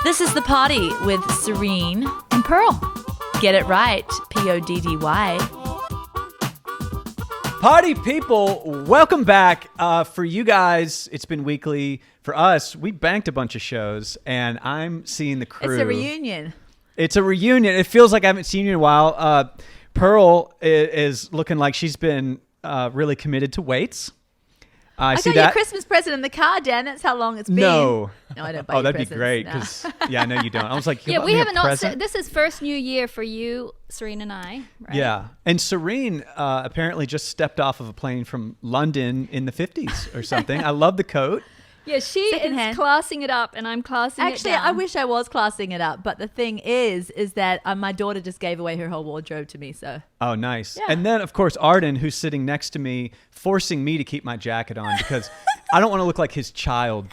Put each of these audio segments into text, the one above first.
This is the Poddy with Serene and Pearl. Get it right, Poddy. Party people, welcome back. For you guys, it's been weekly. For us, we banked a bunch of shows, and I'm seeing the crew. It's a reunion. It's a reunion. It feels like I haven't seen you in a while. Pearl is looking like she's been really committed to weights. I see got that. your Christmas present in the car, Dan. That's how long it's been. No, I don't buy you that'd be presents, great no. because I know you don't. I was like, Yeah, we haven't not. This is first new year for you, Serene and I. Right? Yeah, and Serene apparently just stepped off of a plane from London in the 50s or something. I love the coat. Yeah, she Secondhand. is classing it up, and I'm classing Actually, it down. I wish I was classing it up, but the thing is that my daughter just gave away her whole wardrobe to me. So Oh, nice. Yeah. And then, of course, Arden, who's sitting next to me, forcing me to keep my jacket on because I don't want to look like his child.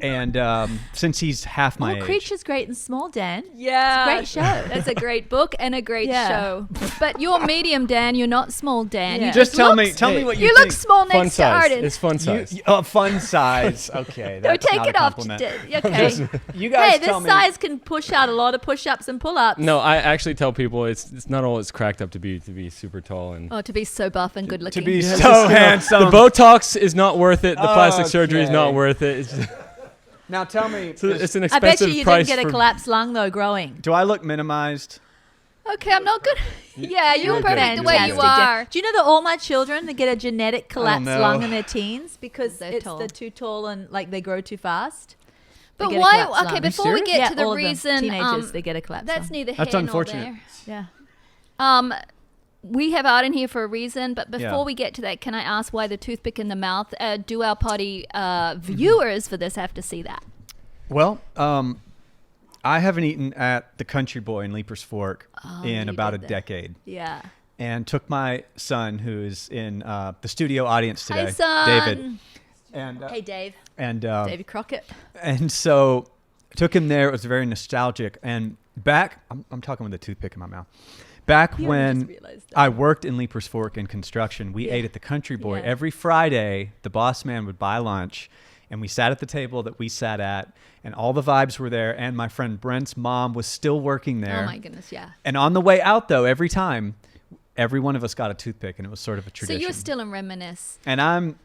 And since he's half my age. Creature's Great and Small, Dan. Yeah, It's a great show. That's a great book and a great Yeah. show. But you're medium, Dan. You're not small, Dan. Yeah. You Just tell look- me what you You think. look small Fun next to size. Arden. It's fun size. Fun size. Okay, No, that's take not it a off. compliment. Okay. You guys Hey, tell this me. size can push out a lot of push-ups and pull-ups. No, I actually tell people it's not all it's cracked up to be super tall and Oh, to be so buff and good looking. To be Yeah, so just, handsome. The Botox is not worth it. The plastic surgery is not Okay. worth it. It's, just, Now tell me, it's an I bet expensive you price didn't get a for collapsed lung though growing. do I look minimized? Okay, I'm not good. Yeah, you're you're perfect good. the way you Fantastic. are. Do you know that all my children they get a genetic collapsed no. lung in their teens because They're it's tall. they're too tall and like they grow too fast? They But get a why? collapsed Okay, lung. before we get Yeah, to the all of them. reason, Teenagers they get a collapsed that's lung. neither That's here unfortunate. nor Yeah. there. We have Arden here for a reason, but before Yeah. we get to that, can I ask why the toothpick in the mouth? Do our Poddy viewers for this have to see that? Well, I haven't eaten at the Country Boy in Leapers Fork in you about a did that. decade. Yeah. And took my son, who is in the studio audience today, Hi, son. David. And Hey, Dave. and Davy Crockett. and so took him there. It was very nostalgic. And back, I'm talking with a toothpick in my mouth. Back You only when just realized that. I worked in Leapers Fork in construction, we ate at the Country Boy Yeah. every Friday. The boss man would buy lunch, and we sat at the table that we sat at, and all the vibes were there. And my friend Brent's mom was still working there. Oh my goodness, yeah. And on the way out, though, every time, every one of us got a toothpick, and it was sort of a tradition. So you're still in reminisce. And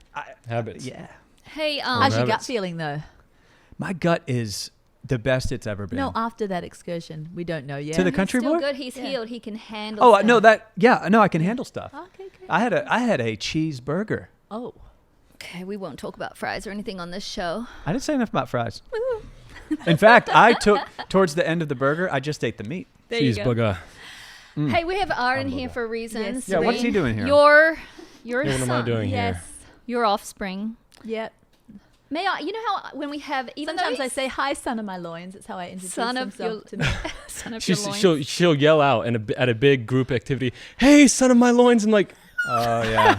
habits. yeah. Hey, How's your gut rabbits. feeling though? My gut is the best it's ever been. No, after that excursion, we don't know yet. To the he's Country still Boy? good. He's Yeah. healed. He can handle. Oh, stuff. no, I can handle stuff. Okay, great. I had a cheeseburger. Oh. Okay, we won't talk about fries or anything on this show. I didn't say enough about fries. In fact, I took towards the end of the burger, I just ate the meat. There you go. Cheeseburger. Hey, we have Arden here for a reason. Yes. Yeah, what's he Serene. doing here? Your What am I son, doing Yes. here? your offspring. Yep. May I? You know how when we have even Sometimes though I say, "Hi, son of my loins." It's how I introduce Son of himself your- to me. son of your She's, loins. she'll yell out at a big group activity, "Hey, son of my loins!" And like, Oh yeah.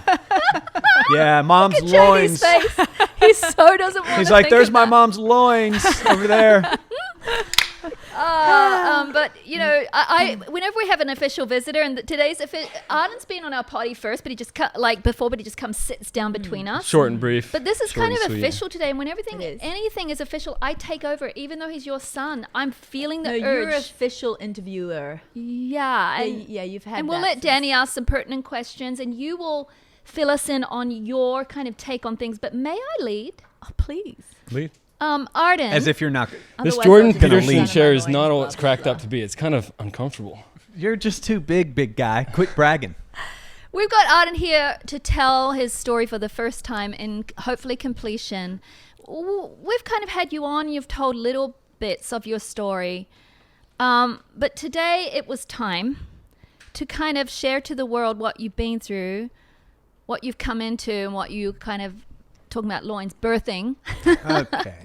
Yeah, mom's Look at loins. Janie's face. He so doesn't want He's to like, think there's of my that. mom's loins over there. But you know, I whenever we have an official visitor, and today's Arden's been on our Poddy first, but he just but he just comes sits down between us. short and brief. But this is short kind and of sweet. official today, and when It is. anything is official, I take over, even though he's your son. I'm feeling the No, you're urge. official interviewer. Yeah, and, Yeah, you've had. and we'll that let since- Danny ask some pertinent questions, and you will fill us in on your kind of take on things. But may I lead? Oh, please. Lead. Arden. As if you're not. This Otherwise, Jordan I'll just gonna Peterson leave. son chair of is my not loins, all blah, it's blah, cracked blah. up to be. It's kind of uncomfortable. You're just too big guy. Quit bragging. We've got Arden here to tell his story for the first time in hopefully completion. We've kind of had you on. You've told little bits of your story. But today it was time to kind of share to the world what you've been through, what you've come into, and what you kind of talking about loins, birthing. Okay.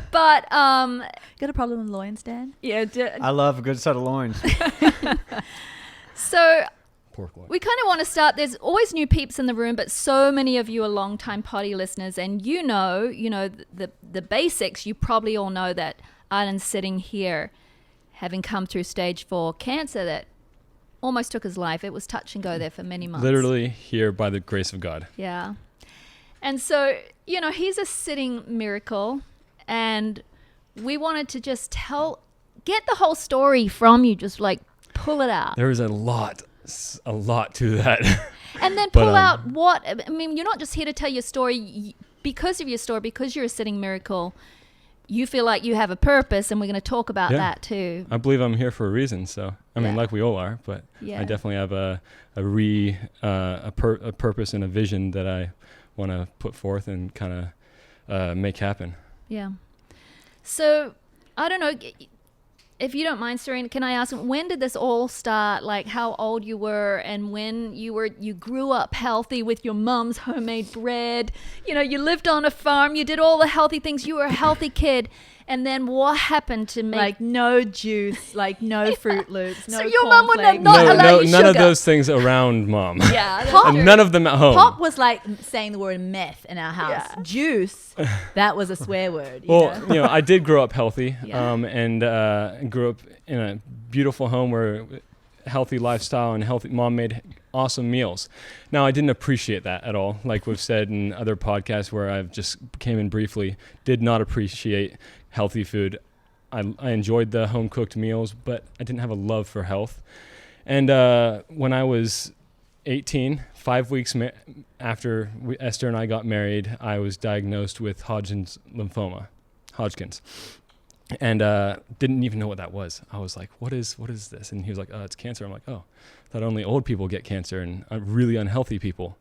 But Got a problem with loins, Dan? yeah, I love a good set of loins. so Pork loin. we kind of want to start. There's always new peeps in the room, but so many of you are long-time Poddy listeners, and you know the basics. You probably all know that Arden's sitting here, having come through stage 4 cancer that almost took his life. It was touch and go there for many months. Literally here by the grace of God. Yeah. And so, he's a sitting miracle. And we wanted to just get the whole story from you, just like pull it out. There is a lot to that. And then pull out what, I mean, you're not just here to tell your story because of your story, because you're a sitting miracle. You feel like you have a purpose, and we're going to talk about that too. I believe I'm here for a reason. So, I mean, like we all are, but I definitely have a purpose and a vision that I want to put forth and kind of make happen. Yeah. So, I don't know. If you don't mind, Serene, can I ask, when did this all start? Like how old you were, and when you grew up healthy with your mom's homemade bread. You know, you lived on a farm, you did all the healthy things, you were a healthy kid. And then what happened to make... Like no juice, like no Fruit Loops, no So your mom would have cornflakes. not allowed you none sugar. of those things around Mom. Yeah. And none of them at home. Pop was like saying the word meth in our house. Yeah. Juice, that was a swear word. You know, I did grow up healthy, Yeah. and grew up in a beautiful home where healthy lifestyle and healthy. Mom made awesome meals. Now, I didn't appreciate that at all. Like we've said in other podcasts where I've just came in briefly, did not appreciate healthy food. I enjoyed the home cooked meals, but I didn't have a love for health. And when I was 18, 5 weeks after Esther and I got married, I was diagnosed with Hodgkin's lymphoma. And didn't even know what that was. I was like, what is this? And he was like, oh, it's cancer. I'm like, oh, I thought only old people get cancer and really unhealthy people.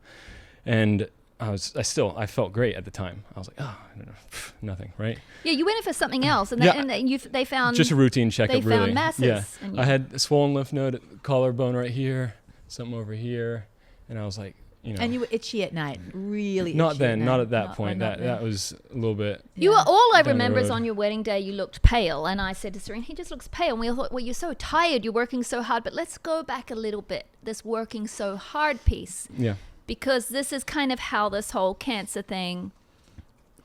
And I felt great at the time. I was like, oh, I don't know, nothing, right? Yeah, you went in for something else, and they found... Just a routine checkup, they really. found masses. Yeah, I had a swollen lymph node, collarbone right here, something over here, and I was like, you know. And you were itchy at night, really Not itchy then, at not night. at that point. That was a little bit... You were, all I down the remember is road. on your wedding day, you looked pale. And I said to Serene, he just looks pale. And we all thought, well, you're so tired, you're working so hard. But let's go back a little bit, this working so hard piece. Yeah. Because this is kind of how this whole cancer thing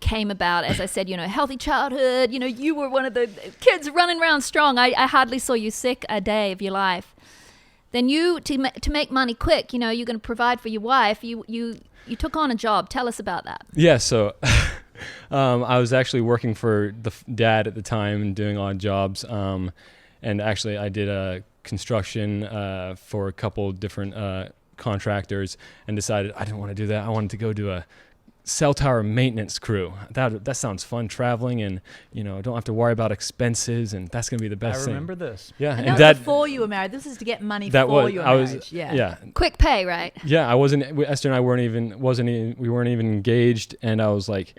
came about. As I said, you know, healthy childhood. You know, you were one of the kids running around strong. I hardly saw you sick a day of your life. Then you, to make money quick, you know, you're going to provide for your wife. You took on a job. Tell us about that. Yeah, so I was actually working for the dad at the time and doing odd jobs. And actually I did a construction for a couple different contractors and decided I didn't want to do that. I wanted to go do a cell tower maintenance crew. That sounds fun, traveling, and you know, don't have to worry about expenses, and that's gonna be the best thing. I remember this. Yeah, And and that was Dad, before you were married. This is to get money that for was your I marriage. was Yeah. Quick pay, right? Yeah, I wasn't. Esther and I we weren't even engaged, and I was like,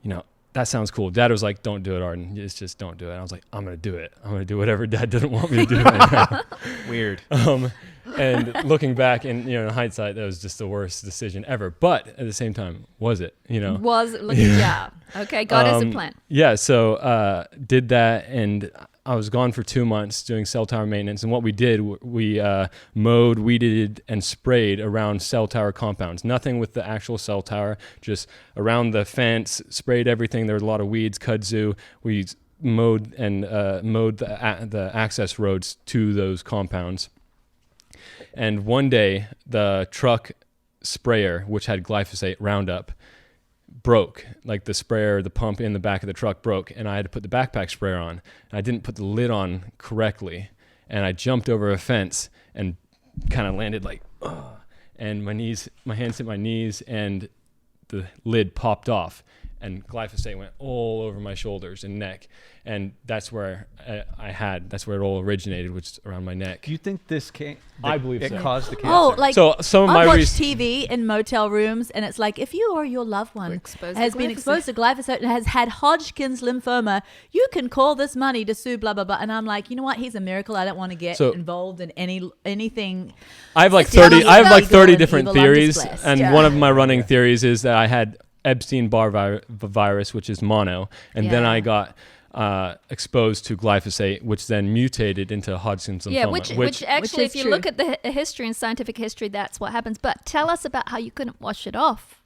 you know, that sounds cool. Dad was like, don't do it, Arden. It's just don't do it. And I was like, I'm gonna do it. I'm gonna do whatever Dad doesn't want me to do right now. Weird. And looking back, and you know, in hindsight, that was just the worst decision ever. But at the same time, was it? You know, Yeah. Okay, God is a plan. Yeah. So did that, and I was gone for 2 months doing cell tower maintenance. And what we did, we mowed, weeded, and sprayed around cell tower compounds. Nothing with the actual cell tower, just around the fence. Sprayed everything. There was a lot of weeds, kudzu. We mowed the access roads to those compounds. And one day, the truck sprayer, which had glyphosate Roundup, broke. Like the pump in the back of the truck broke, and I had to put the backpack sprayer on. And I didn't put the lid on correctly, and I jumped over a fence and kind of landed like, ugh. And my hands hit my knees, and the lid popped off, and glyphosate went all over my shoulders and neck. And that's where that's where it all originated, which is around my neck. Do you think this I believe it so. caused the cancer? Oh, like So some of I my watch research. TV in motel rooms, and it's like if you or your loved one Exposed to has been glyphosate. exposed to glyphosate and has had Hodgkin's lymphoma, you can call this money to sue blah blah blah. And I'm like, you know what? He's a miracle. I don't want to get involved in anything. I have like It's illegal 30 and different evil. I'm theories, just blessed. and Yeah. one of my running theories is that I had Epstein-Barr virus, which is mono, and then Yeah. I got exposed to glyphosate, which then mutated into Hodgkin's lymphoma. Yeah, which actually, is if you true. look at the history and scientific history, that's what happens. But tell us about how you couldn't wash it off.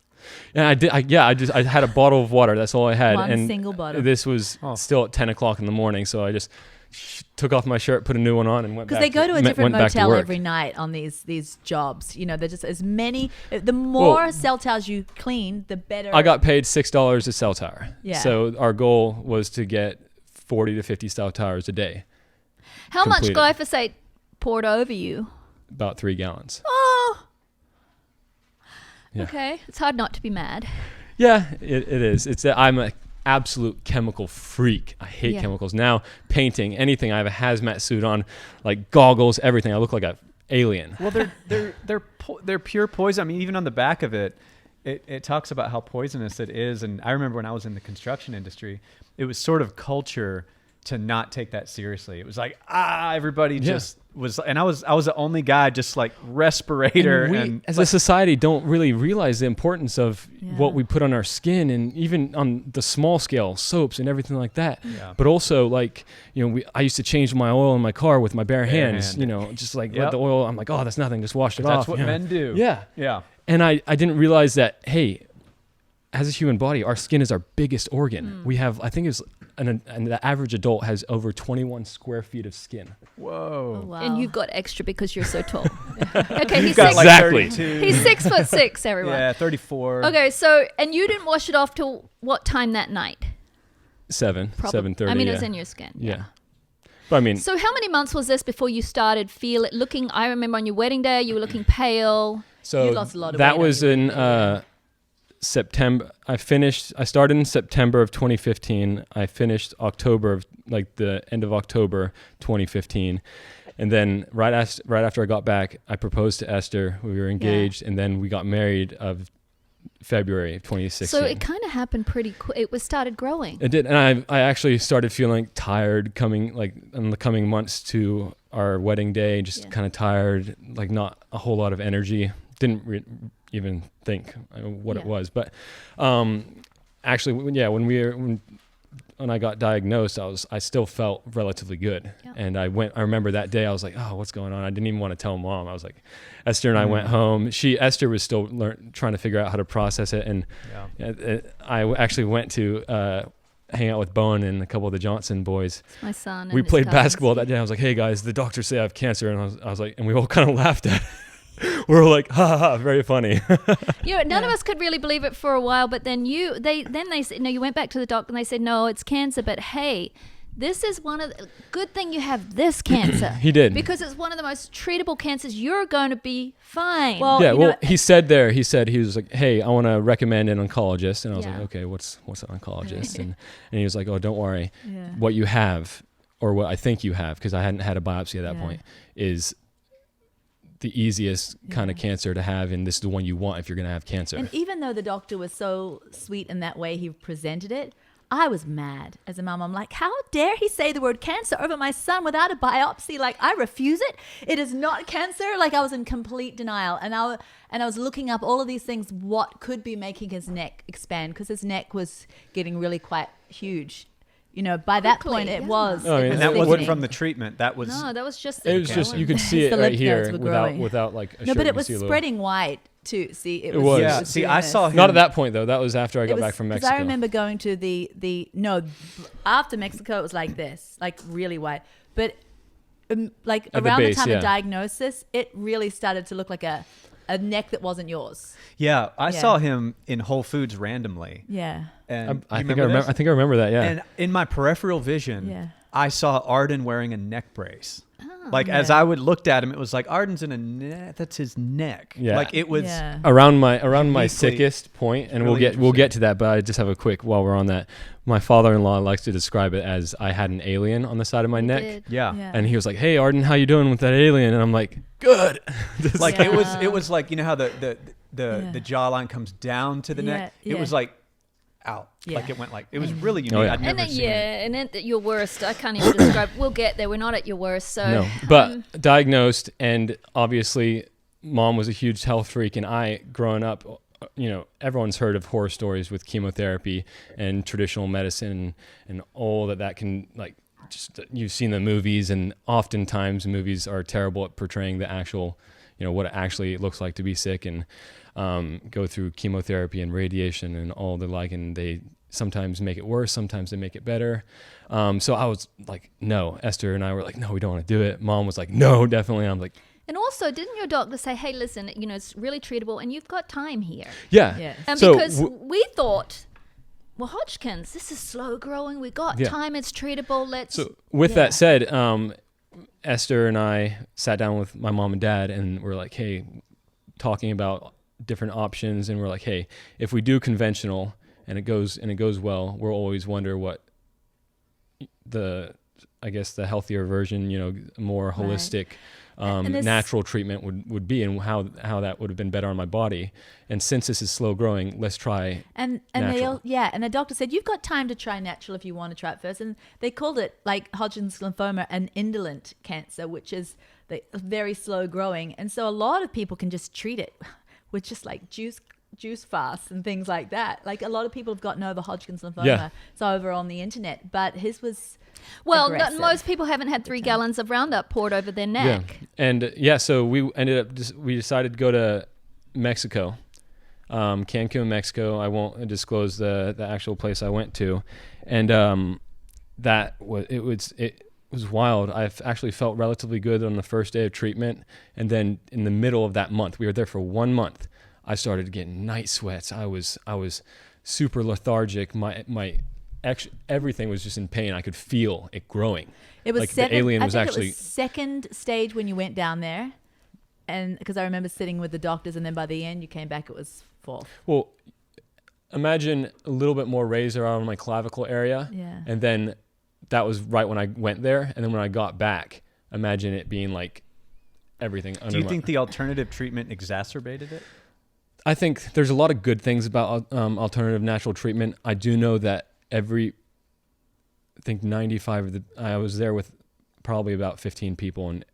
And I had a bottle of water. That's all I had. One and single bottle. This was still at 10 o'clock in the morning, so I just took off my shirt, put a new one on, and went back. Because they go to a different went back to motel work. every night on these jobs. You know, they're just as many. The more cell towers you clean, the better. I got paid $6 a cell tower. Yeah. So our goal was to get 40 to 50 cell towers a day. How completed. much glyphosate poured over you? About 3 gallons. Oh. Yeah. Okay. It's hard not to be mad. Yeah, it is. It's that I'm an absolute chemical freak. I hate chemicals. Now, painting, anything, I have a hazmat suit on, like goggles, everything. I look like an alien. Well, they're pure poison. I mean, even on the back of it, it talks about how poisonous it is. And I remember when I was in the construction industry, it was sort of culture to not take that seriously. It was like, everybody just was, and I was the only guy just like respirator. And we, as a society, don't really realize the importance of what we put on our skin, and even on the small scale, soaps and everything like that. Yeah. But also, like, you know, I used to change my oil in my car with my bare hands, you know, just like let the oil, I'm like, oh, that's nothing, just wash it off. That's what men do. Yeah. Yeah. And I didn't realize that, hey, as a human body, our skin is our biggest organ. We have, I think it's, and the average adult has over 21 square feet of skin. Whoa. Oh, wow. And you've got extra because you're so tall. Okay, he's got 6 like exactly. 32. He's 6'6", everyone. Yeah, 34. Okay, so, and you didn't wash it off till what time that night? 7:30. I mean, it was in your skin. Yeah. But I mean, so how many months was this before you started looking, I remember on your wedding day, you were looking pale. so You lost a lot of that weight was on your in wedding day. September. I started in September of 2015. I finished October of, like, the end of October 2015. And then right after I got back, I proposed to Esther. We were engaged, and then we got married of February of 2016. So it kind of happened pretty quick. It started growing. It did. And I actually started feeling tired in the coming months to our wedding day, just kind of tired, like not a whole lot of energy. Didn't even think what it was. But actually, when I got diagnosed, I still felt relatively good. Yeah. And I remember that day, I was like, oh, what's going on? I didn't even want to tell Mom. I was like, Esther and I went home. Esther was still trying to figure out how to process it. And I actually went to hang out with Bowen and a couple of the Johnson boys. It's my son. We played basketball that day. I was like, hey guys, the doctors say I have cancer. And I was like, and we all kind of laughed at it. We were like, ha ha ha, very funny. None of us could really believe it for a while, but then they said, no, you went back to the doctor and they said, no, it's cancer, but hey, this is one of the good thing you have this cancer. He did. Because it's one of the most treatable cancers. You're going to be fine. Well, he said he was like, hey, I want to recommend an oncologist. And I was like, okay, what's an oncologist? and he was like, oh, don't worry. Yeah. What you have, or what I think you have, because I hadn't had a biopsy at that point, is the easiest kind of cancer to have, and this is the one you want if you're going to have cancer. And even though the doctor was so sweet in that way he presented it, I was mad as a mom. I'm like, how dare he say the word cancer over my son without a biopsy? Like, I refuse it. It is not cancer. Like, I was in complete denial. And I was looking up all of these things, what could be making his neck expand, because his neck was getting really quite huge. You know, by that point it was. Oh, and that wasn't from the treatment. That was. No, that was just. It was just, you could see it right here without like a shirt. No, but it was spreading white too. See, it was. was. Yeah. See, I saw him. Not at that point though. That was after I got back from Mexico. I remember going to after Mexico it was like this, like really white. But like at around the time of diagnosis, it really started to look like a neck that wasn't yours. Yeah, I saw him in Whole Foods randomly. Yeah. And I think I remember that, yeah. And in my peripheral vision, I saw Arden wearing a neck brace. Oh, as I looked at him, it was like Arden's in a neck. That's his neck. Yeah. Like it was around my sickest point, and really we'll get to that. But I just have a quick while we're on that. My father-in-law likes to describe it as I had an alien on the side of my neck. Yeah. And he was like, "Hey Arden, how you doing with that alien?" And I'm like, "Good." Like it was like, you know how the jawline comes down to the neck. It was like out. Like it went like, it was really unique. Oh, yeah. I'd never seen it. And at your worst, I can't even describe. We'll get there. We're not at your worst. So no, but diagnosed, and obviously Mom was a huge health freak, and I, growing up, you know, everyone's heard of horror stories with chemotherapy and traditional medicine and all that can, like, just, you've seen the movies, and oftentimes movies are terrible at portraying the actual, you know, what it actually looks like to be sick, and go through chemotherapy and radiation and all the like, and they sometimes make it worse, sometimes they make it better. So I was like, no. Esther and I were like, no, we don't want to do it. Mom was like, no, definitely. I'm like, and also, didn't your doctor say, hey, listen, you know, it's really treatable and you've got time here? yeah. And so because we thought well, Hodgkin's, this is slow growing. We got Yeah. time. It's treatable. Let's. So with that said, Esther and I sat down with my mom and dad, and we're like, hey, talking about different options, and we're like, hey, if we do conventional and it goes well, we'll always wonder what the healthier version, more holistic, natural treatment would be, and how that would have been better on my body. And since this is slow growing, let's try and natural. and the doctor said, you've got time to try natural if you want to try it first. And they called it, like Hodgkin's lymphoma, an indolent cancer, which is very slow growing. And so a lot of people can just treat it with just like juice fasts and things like that. Like a lot of people have gotten over Hodgkin's lymphoma. Yeah. It's over on the internet, but his was Well, most people haven't had 3 gallons of Roundup poured over their neck. Yeah. And so we decided to go to Mexico, Cancun, Mexico. I won't disclose the actual place I went to. And it was wild. I've actually felt relatively good on the first day of treatment. And then in the middle of that month, we were there for 1 month, I started getting night sweats. I was super lethargic. Everything was just in pain. I could feel it growing. It was like second, the alien was I think actually it was second stage when you went down there, and because I remember sitting with the doctors, and then by the end you came back, it was fourth. Well, imagine a little bit more razor around my clavicle area, and then that was right when I went there, and then when I got back, imagine it being like everything. Do you think the alternative treatment exacerbated it? I think there's a lot of good things about alternative natural treatment. I do know that I think 95 I was there with probably about 15 people, and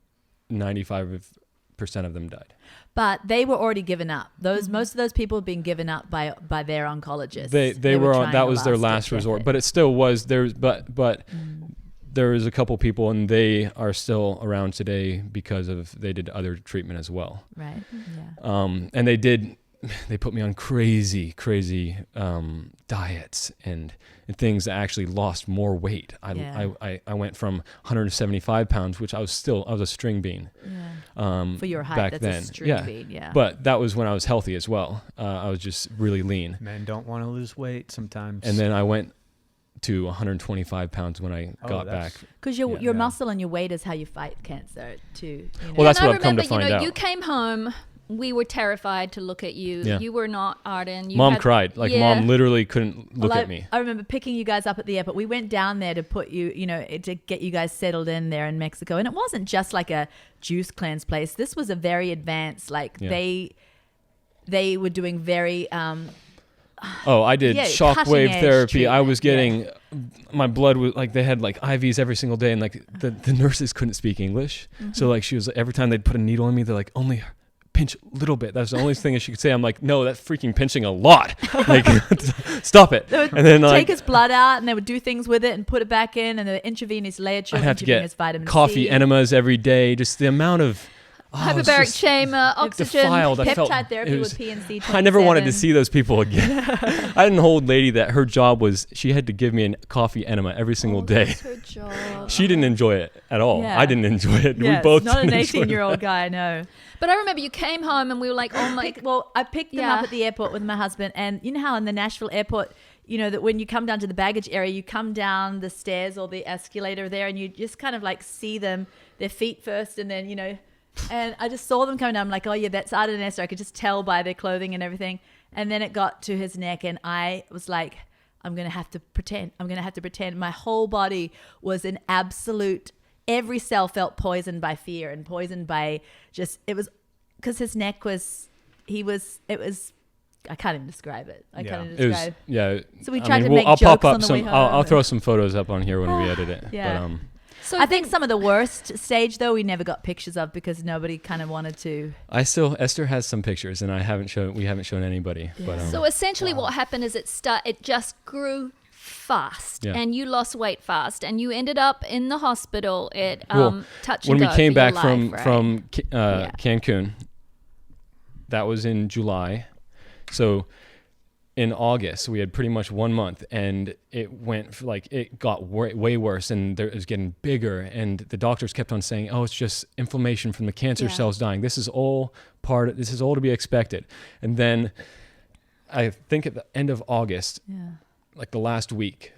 95% of them died. But they were already given up. Most of those people have been given up by their oncologists. They were on, that was their last resort. But it still was there was a couple people, and they are still around today because they did other treatment as well. Right. Yeah. And they put me on crazy diets and things that actually lost more weight. I went from 175 pounds, which I was a string bean. Yeah. For your height, back that's then. a string bean. Yeah. But that was when I was healthy as well. I was just really lean. Men don't want to lose weight sometimes. And then I went to 125 pounds when I got back. Because your muscle and your weight is how you fight cancer too. Well, that's what I've come to find out. You came home. We were terrified to look at you. Yeah. You were not Arden. Mom cried. Mom literally couldn't look at me. I remember picking you guys up at the airport. We went down there to put you, to get you guys settled in there in Mexico. And it wasn't just like a juice cleanse place. This was a very advanced, they were doing very... I did shockwave therapy. I was getting my blood was they had IVs every single day, and the nurses couldn't speak English. Mm-hmm. So she was every time they'd put a needle in me, they're like, only pinch a little bit. That's the only thing that she could say. I'm like, no, that's freaking pinching a lot. Stop it. And then take his blood out, and they would do things with it and put it back in, and the intravenous layer I'd have to get vitamin coffee C. enemas every day. Just the amount of hyperbaric chamber, oxygen, peptide therapy with PNC. I never wanted to see those people again. I had an old lady that her job was she had to give me a coffee enema every single day. That's her job. She didn't enjoy it at all. Yeah. I didn't enjoy it. Yeah, we both not didn't an enjoy 18-year-old guy, no. But I remember you came home and we were like, oh my... I picked them up at the airport with my husband, and you know how in the Nashville airport, that when you come down to the baggage area, you come down the stairs or the escalator there, and you just kind of see their feet first, and then, and I just saw them coming down. I'm like, oh yeah, that's Arden and Esther. I could just tell by their clothing and everything. And then it got to his neck, and I was like, I'm going to have to pretend. My whole body was an absolute, every cell felt poisoned by fear and poisoned by it was because his neck was, I can't even describe it. So we tried to make jokes on the way home. I'll throw some photos up on here when we edit it. Yeah. But, so I think some of the worst stage, though, we never got pictures of because nobody kind of wanted to. Esther has some pictures, and we haven't shown anybody. Yeah. But, so essentially what happened is it just grew fast, and you lost weight fast, and you ended up in the hospital at touch and when go we came for your back life, from Cancun, that was in July. So in August, we had pretty much 1 month, and it went it got way worse, and it was getting bigger, and the doctors kept on saying, oh, it's just inflammation from the cancer cells dying. This is all this is all to be expected. And then I think at the end of August, like the last week,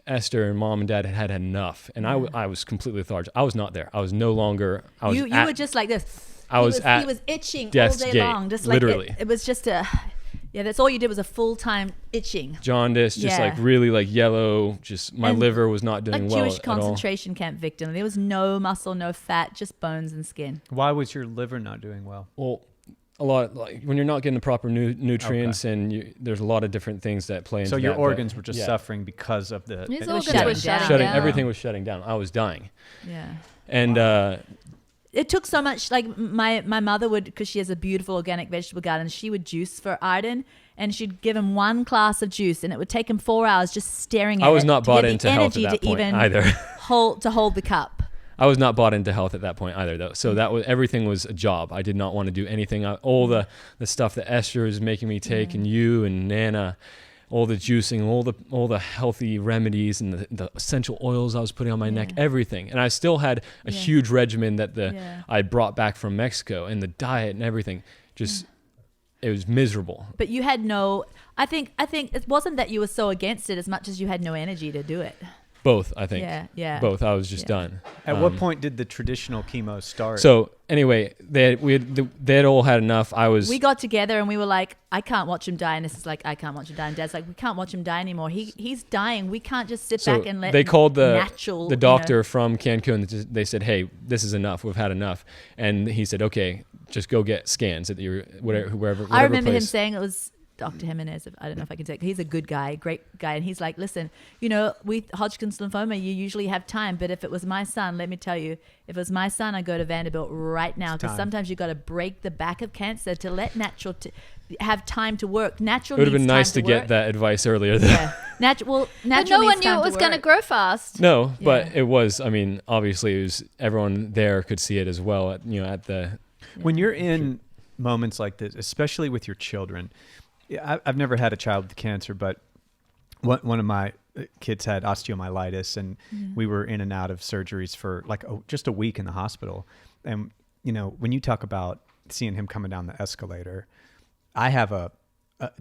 Esther and mom and dad had enough, and I was completely lethargic. I was not there. I was no longer. I was You were just like this. I was at he was itching all death's day gate, long, just literally. like it was just a. Yeah, that's all you did was a full-time itching. jaundice, just like really like yellow. Just my And liver was not doing Like well Jewish at all. concentration camp victim. There was no muscle, no fat, just bones and skin. Why was your liver not doing well? Well, a lot like when you're not getting the proper nutrients, and there's a lot of different things that play into So that. your but, organs were just yeah. suffering because of the. His It was organs were shutting shutting down. down. Everything was shutting down. I was dying, Yeah. and It took so much. Like my mother would, because she has a beautiful organic vegetable garden. She would juice for Arden, and she'd give him one glass of juice, and it would take him 4 hours just staring at it. I was not to bought get the into health at energy that to point even either. hold the cup. I was not bought into health at that point either, though. So that was everything was a job. I did not want to do anything. All the stuff that Esther was making me take, and you and Nana, all the juicing, all the healthy remedies, and the essential oils I was putting on my neck, everything. And I still had a huge regimen that I brought back from Mexico, and the diet and everything. Just it was miserable. But you had no. I think it wasn't that you were so against it as much as you had no energy to do it. Both, I think. Yeah. Both. I was just done. At what point did the traditional chemo start? So anyway, they had all had enough. We got together and we were like, I can't watch him die. And this is like, I can't watch him die. And Dad's like, we can't watch him die anymore. He's dying. We can't just sit back and let they called natural, the doctor from Cancun. They said, hey, this is enough. We've had enough. And he said, okay, just go get scans at your wherever I remember place. him saying it was Dr. Jimenez. I don't know if I can say. He's a good guy, great guy. And he's like, listen, with Hodgkin's lymphoma, you usually have time. But if it was my son, let me tell you, if it was my son, I'd go to Vanderbilt right now. Because sometimes you've got to break the back of cancer to let natural have time to work. Natural. It would have been nice to work. get that advice earlier. Yeah. Natural. But no one knew it was going to grow fast. No, but it was. I mean, obviously, it was. Everyone there could see it as well. At the. When you're in moments like this, especially with your children. Yeah, I've never had a child with cancer, but one of my kids had osteomyelitis, and we were in and out of surgeries for like just a week in the hospital. And when you talk about seeing him coming down the escalator, I have a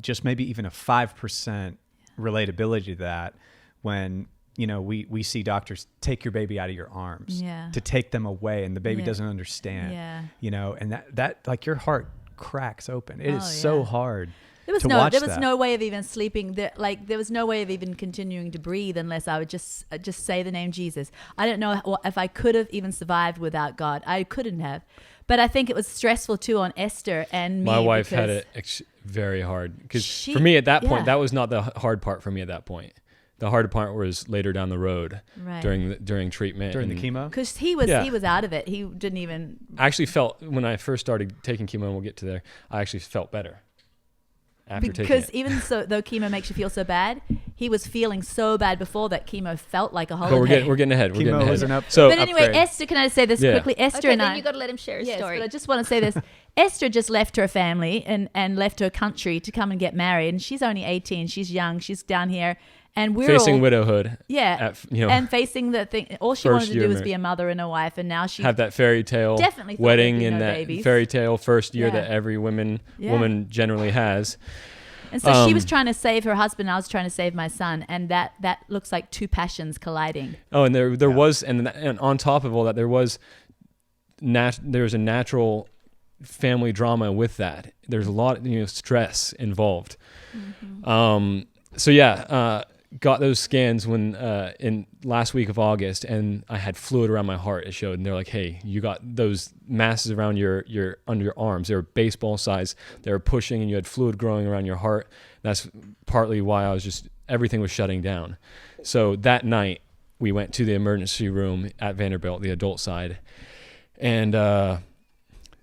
just maybe even a 5% relatability to that. When we see doctors take your baby out of your arms to take them away, and the baby doesn't understand. And that like your heart cracks open. It is so hard. There was no way of even sleeping. There was no way of even continuing to breathe unless I would just say the name Jesus. I don't know if I could have even survived without God. I couldn't have. But I think it was stressful too on Esther and me. My wife had it very hard because for me at that point, that was not the hard part for me at that point. The hard part was later down the road during treatment. During the chemo? Because he was out of it. He didn't even... I actually felt, when I first started taking chemo, and we'll get to there, I actually felt better. Because even though chemo makes you feel so bad, he was feeling so bad before that chemo felt like a holiday. But we're getting ahead. Chemo was an upgrade. But anyway, Esther, can I say this quickly? Esther and I... then you got to let him share his story. But I just want to say this. Esther just left her family and left her country to come and get married. And she's only 18. She's young. She's down here. And we're facing all, widowhood. Yeah. And facing the thing. All she wanted to do was be a mother and a wife. And now she have that fairy tale definitely wedding and that babies. Fairy tale first year that every woman generally has. And so she was trying to save her husband. I was trying to save my son. And that looks like two passions colliding. Oh, and there was, and on top of all that, there was a natural family drama with that. There's a lot of stress involved. Got those scans when in last week of August, and I had fluid around my heart. It showed, and they're like, "Hey, you got those masses around your under your arms. They were baseball size. They were pushing, and you had fluid growing around your heart." That's partly why everything was shutting down. So that night, we went to the emergency room at Vanderbilt, the adult side, and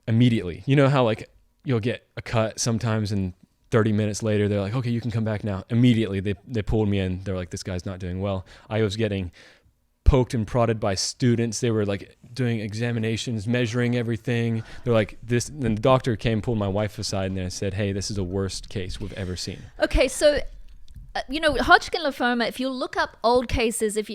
immediately, you know how like you'll get a cut sometimes and 30 minutes later, they're like, okay, you can come back now. Immediately, they pulled me in. They're like, this guy's not doing well. I was getting poked and prodded by students. They were like doing examinations, measuring everything. They're like this. Then the doctor came, pulled my wife aside, and I said, hey, this is the worst case we've ever seen. Okay, so Hodgkin lymphoma. If you look up old cases, if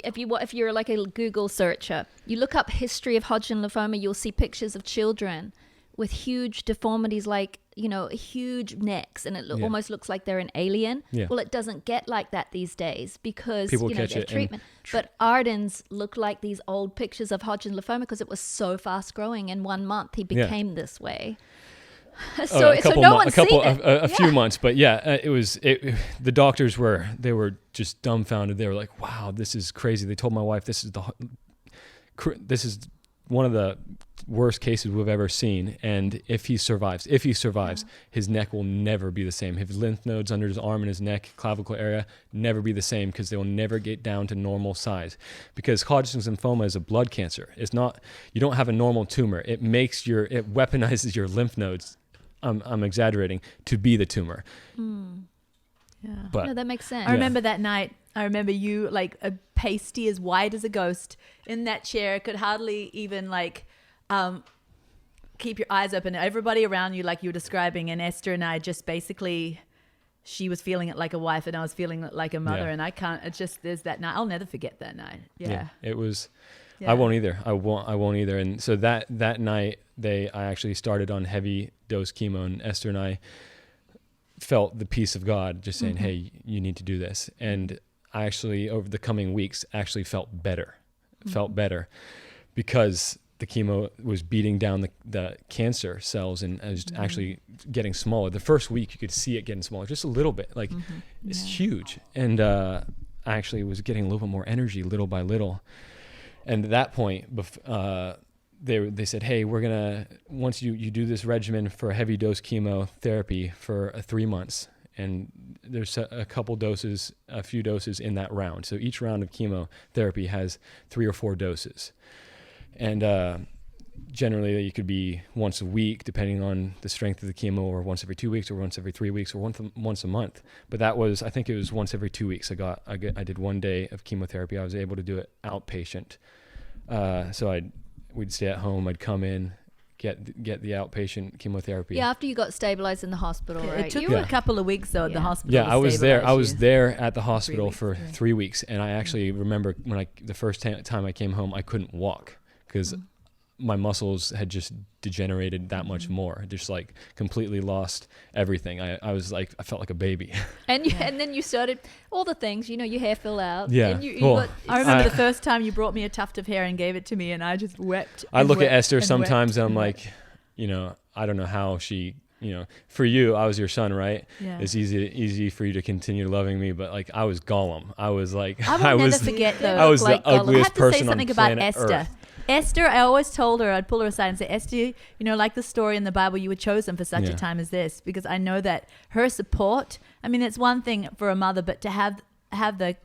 you're like a Google searcher, you look up history of Hodgkin lymphoma, you'll see pictures of children with huge deformities, like, huge necks, and it almost looks like they're an alien. Yeah. Well, it doesn't get like that these days because People they catch have it treatment. But Arden's looked like these old pictures of Hodgkin lymphoma because it was so fast growing. In 1 month, he became this way. So no one's seen it. A few months, but the doctors were just dumbfounded. They were like, wow, this is crazy. They told my wife, this is one of the worst cases we've ever seen. And if he survives, his neck will never be the same. His lymph nodes under his arm and his neck, clavicle area, never be the same because they will never get down to normal size. Because Hodgkin's lymphoma is a blood cancer. It's not, you don't have a normal tumor. It weaponizes your lymph nodes. I'm exaggerating, to be the tumor. Yeah. But no, that makes sense. I remember that night. I remember you like a pasty as white as a ghost in that chair, could hardly even keep your eyes open. Everybody around you, like you were describing, and Esther and I just basically, she was feeling it like a wife and I was feeling it like a mother. Yeah. And I can't, it's just, there's that night. I'll never forget that night. Yeah. It was, Yeah. I won't either. I won't either. And so that night I actually started on heavy dose chemo, and Esther and I felt the peace of God just saying, hey, you need to do this. And I actually, over the coming weeks, actually felt better because the chemo was beating down the cancer cells, and I was actually getting smaller. The first week you could see it getting smaller, just a little bit, like it's huge. And I actually was getting a little bit more energy little by little. And at that point, they said, hey, we're going to, once you do this regimen for heavy dose chemotherapy for 3 months, and there's a few doses in that round. So each round of chemotherapy has 3 or 4 doses. And generally it could be once a week, depending on the strength of the chemo, or once every 2 weeks, or once every 3 weeks, or once a month. But I think it was once every 2 weeks. I did 1 day of chemotherapy. I was able to do it outpatient. So we'd stay at home. I'd come in, get the outpatient chemotherapy. Yeah, after you got stabilized in the hospital, right? It took you a couple of weeks though at the hospital. Yeah, to I was there. I was stabilize there at the hospital for 3 weeks. 3 weeks, and I actually remember when the first time I came home, I couldn't walk because my muscles had just degenerated that much more. Just like completely lost everything. I was like, I felt like a baby. And then you started all the things, your hair fell out. Yeah. And you Well, got, I remember the first time you brought me a tuft of hair and gave it to me, and I just wept. I and look at wept Esther and sometimes wept and I'm wept. like, I don't know how she, for you, I was your son, right? Yeah. It's easy for you to continue loving me, but like I was Gollum. I was like, I will never forget though. I was like the Gollum. ugliest I have to person say something on about planet Esther. Earth. Esther, I always told her, I'd pull her aside and say, Esther, like the story in the Bible, you were chosen for such a time as this, because I know that her support, I mean, it's one thing for a mother, but to have the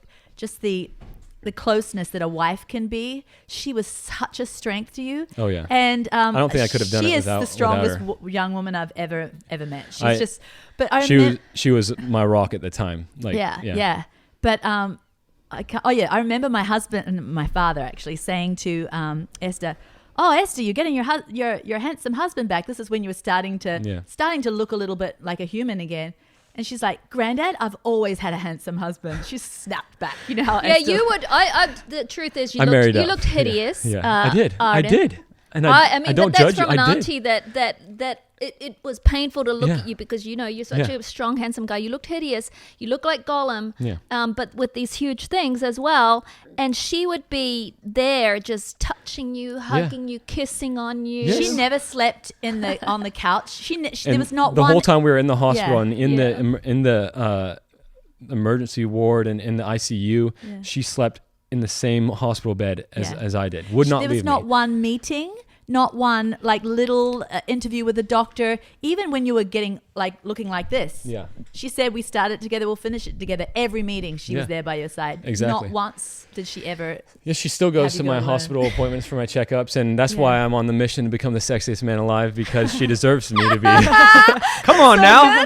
closeness that a wife can be, she was such a strength to you. Oh yeah. And I don't think I could have done it She is without the strongest her. young woman I've ever met. She's She was my rock at the time. Like yeah. But I remember my husband and my father actually saying to Esther, "Oh, Esther, you're getting your handsome husband back." This is when you were starting to look a little bit like a human again. And she's like, "Granddad, I've always had a handsome husband." She snapped back. You know how Esther, you would. The truth is, you looked hideous. Yeah. Arden. I did. And I mean, I don't but that's judge you. from an I did. auntie that it was painful to look Yeah. at you because you're such Yeah. a strong, handsome guy. You looked hideous. You look like Gollum. Yeah. But with these huge things as well. And she would be there, just touching you, hugging you, kissing on you. Yes. she never slept on the couch. There And was not the one. whole time we were in the hospital and Yeah. in the emergency ward and in the ICU, she slept in the same hospital bed as I did. Would not There leave was not me. one meeting, not one like little interview with the doctor. Even when you were getting looking like this, Yeah. she said, "We started together, we'll finish it together." Every meeting, she was Yeah. there by your side. Exactly. Not once did she ever. Yeah, she still goes Have to you my got alone? hospital appointments for my checkups, and that's why I'm on the mission to become the sexiest man alive, because she deserves me to be. Come on now.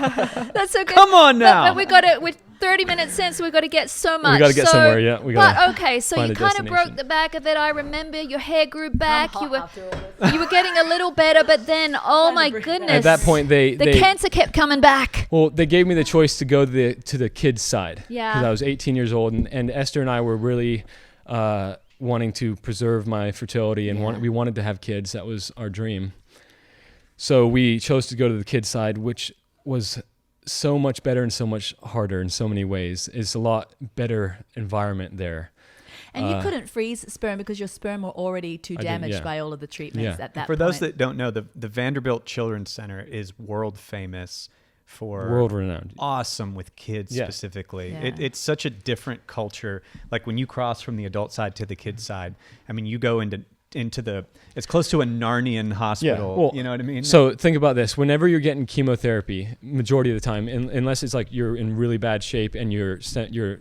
That's so good. Come on now. But we got it. With 30 minutes in, so we got to get so much. We got to get somewhere. Yeah, we got. But okay, so find you a kind of broke destination. the back of it. I remember your hair grew back. I'm You hot were after all this. you were getting a little better, but then oh my goodness! At that point, the they cancer kept coming back. Well, they gave me the choice to go to the kids' side. Yeah. Because I was 18 years old, and Esther and I were really wanting to preserve my fertility, and we wanted to have kids. That was our dream. So we chose to go to the kids' side, which was so much better and so much harder in so many ways. It's a lot better environment there. And you couldn't freeze sperm because your sperm were already too damaged by all of the treatments at that For point. those that don't know, the Vanderbilt Children's Center is world famous for World renowned. awesome with kids specifically. It's such a different culture. Like when you cross from the adult side to the kids side, I mean, you go into the, it's close to a Narnian hospital. Well, you know what I mean? So think about this. Whenever you're getting chemotherapy, majority of the time, unless it's like you're in really bad shape and your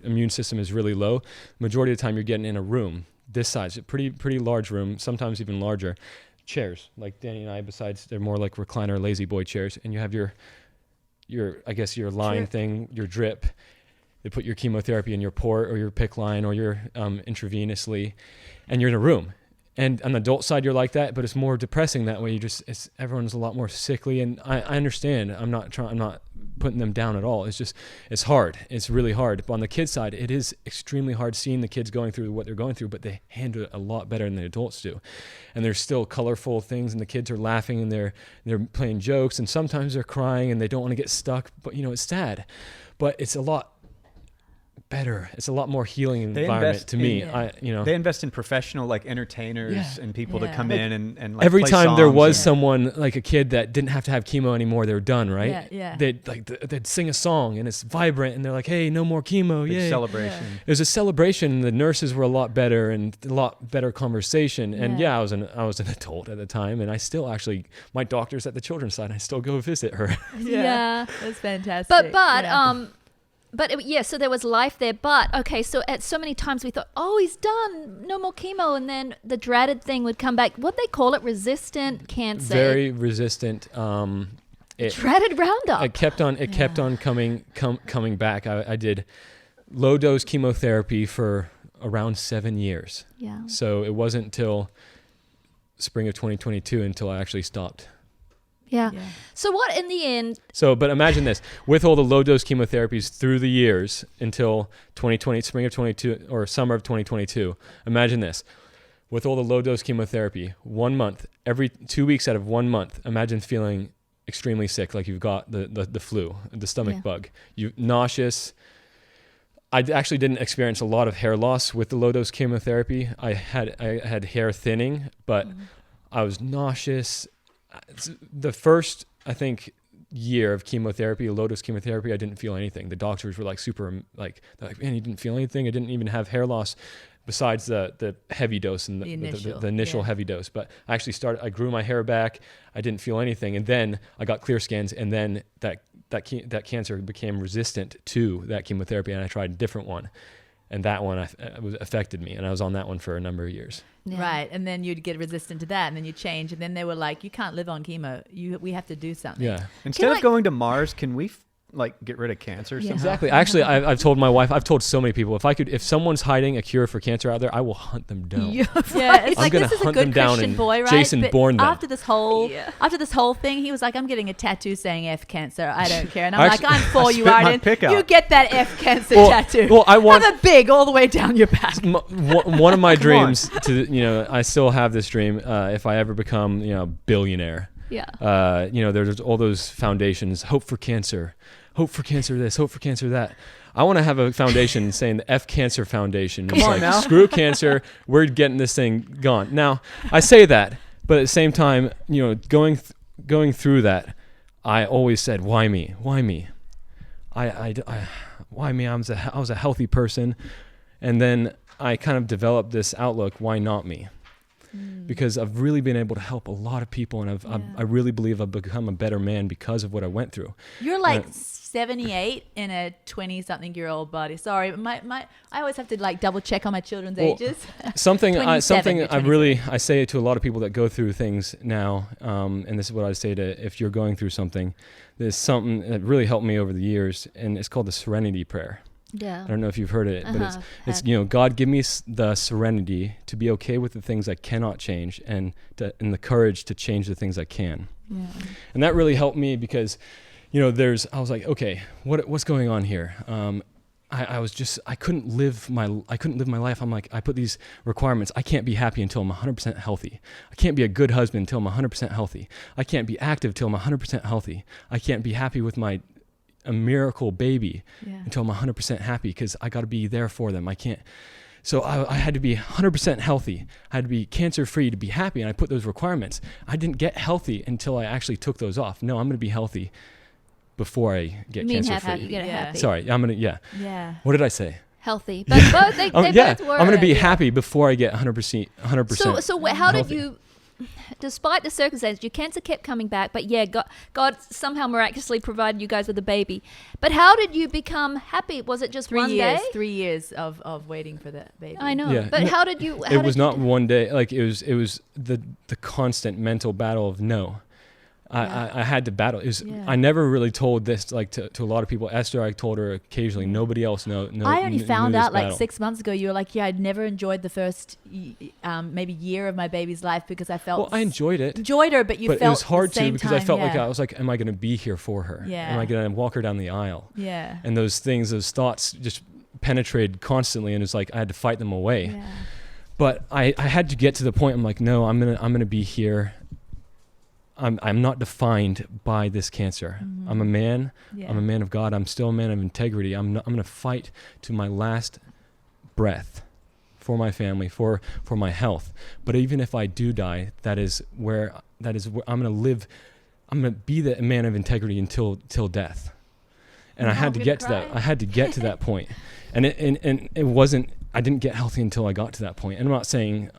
immune system is really low, majority of the time you're getting in a room this size, a pretty large room, sometimes even larger. Chairs, like Danny and I, besides they're more like recliner lazy boy chairs, and you have your I guess your line drip thing, your drip. They put your chemotherapy in your port or your PICC line or your intravenously, and you're in a room. And on the adult side, you're like that, but it's more depressing that way. Everyone's a lot more sickly, and I understand. I'm not putting them down at all. It's hard. It's really hard. But on the kids' side, it is extremely hard seeing the kids going through what they're going through, but they handle it a lot better than the adults do. And there's still colorful things, and the kids are laughing, and they're playing jokes, and sometimes they're crying, and they don't want to get stuck. But it's sad. But it's a lot better. It's a lot more healing environment to me. They invest in professional like entertainers and people to come in and like every play time there songs was someone like a kid that didn't have to have chemo anymore, they were done, right? Yeah. They'd sing a song and it's vibrant and they're like, hey, no more chemo. big Yay. celebration. It was a celebration. The nurses were a lot better and a lot better conversation. And I was an adult at the time, and I still actually, my doctor's at the children's side. I still go visit her. Yeah. That's fantastic. So there was life there. But okay, so at so many times we thought, oh, he's done, no more chemo, and then the dreaded thing would come back. What they call it, resistant cancer. Very resistant. Dreaded Roundup. It kept on coming back. I did low dose chemotherapy for around 7 years. Yeah. So it wasn't till spring of 2022 until I actually stopped. Yeah. So what in the end? But imagine this, with all the low dose chemotherapies through the years until 2020, spring of 22 or summer of 2022, imagine this, with all the low dose chemotherapy, 1 month, every 2 weeks out of 1 month, imagine feeling extremely sick, like you've got the flu, the stomach bug, you nauseous. I actually didn't experience a lot of hair loss with the low dose chemotherapy. I had hair thinning, but I was nauseous. The first, I think, year of chemotherapy, low dose chemotherapy, I didn't feel anything. The doctors were like super, like, man, you didn't feel anything. I didn't even have hair loss besides the heavy dose and the initial heavy dose. But I actually I grew my hair back. I didn't feel anything. And then I got clear scans, and then that cancer became resistant to that chemotherapy, and I tried a different one. And that one affected me, and I was on that one for a number of years. Yeah. Right, and then you'd get resistant to that, and then you change, and then they were like, "You can't live on chemo. We have to do something." Yeah. Instead of going to Mars, can we get rid of cancer somehow? Exactly. Actually, I've told my wife, I've told so many people, if someone's hiding a cure for cancer out there, I will hunt them down. Yeah, it's like, this is a good Christian boy, right? Jason but Bourne them. after this whole thing, he was like, "I'm getting a tattoo saying F cancer. I don't care." And I'm like, "I'm for you, Arden. You get that F cancer tattoo. Well, I want have a big all the way down your back." One of my dreams I still have this dream. If I ever become, billionaire. Yeah. There's all those foundations, hope for cancer this, hope for cancer that. I want to have a foundation saying the F Cancer Foundation. It's like, screw cancer, we're getting this thing gone. Now, I say that, but at the same time, going through that, I always said, why me? Why me? Why me? I was a healthy person, and then I kind of developed this outlook, why not me? Because I've really been able to help a lot of people, and I really believe I've become a better man because of what I went through. You're like 78 in a 20-something-year-old body. Sorry, I always have to double check on my children's ages. Something I say to a lot of people that go through things now, and this is what I say to if you're going through something. There's something that really helped me over the years, and it's called the Serenity Prayer. Yeah. I don't know if you've heard it, but it's God, give me the serenity to be okay with the things I cannot change, and the courage to change the things I can. Yeah. And that really helped me because, I was like, okay, what's going on here? I couldn't live my life. I'm like, I put these requirements. I can't be happy until I'm 100% healthy. I can't be a good husband until I'm 100% healthy. I can't be active till I'm 100% healthy. I can't be happy with a miracle baby until I'm 100% happy, because I got to be there for them. I can't. So I had to be 100% healthy. I had to be cancer-free to be happy, and I put those requirements. I didn't get healthy until I actually took those off. No, I'm going to be healthy before I get cancer-free. Happy, get happy. Sorry, Yeah. What did I say? Healthy. But both, they both were. I'm going to be happy before I get 100%. So how did healthy. you, despite the circumstances, your cancer kept coming back, but God somehow miraculously provided you guys with a baby. But how did you become happy? Was it just 1 day? 3 years of waiting for that baby. I know. Yeah. But how did you... It was not one day. Like, it was the constant mental battle of no. I had to battle. I never really told this like to a lot of people. Esther, I told her occasionally. Nobody else knew. I only found knew out this like 6 months ago. You were like, yeah, I'd never enjoyed the first maybe year of my baby's life, because I felt... Well, I enjoyed it. Enjoyed her, but But felt it was hard at the same to, because time, I felt like I was like, am I going to be here for her? Yeah. Am I going to walk her down the aisle? Yeah. And those thoughts just penetrated constantly, and it's like I had to fight them away. Yeah. But I had to get to the point. I'm like, no, I'm gonna be here. I'm not defined by this cancer. Mm-hmm. I'm a man. Yeah. I'm a man of God. I'm still a man of integrity. I'm going to fight to my last breath for my family, for my health. But even if I do die, that is where I'm going to live. I'm going to be the man of integrity until death. And I had to get to that. I had to get to that point. And it wasn't. I didn't get healthy until I got to that point. And I'm not saying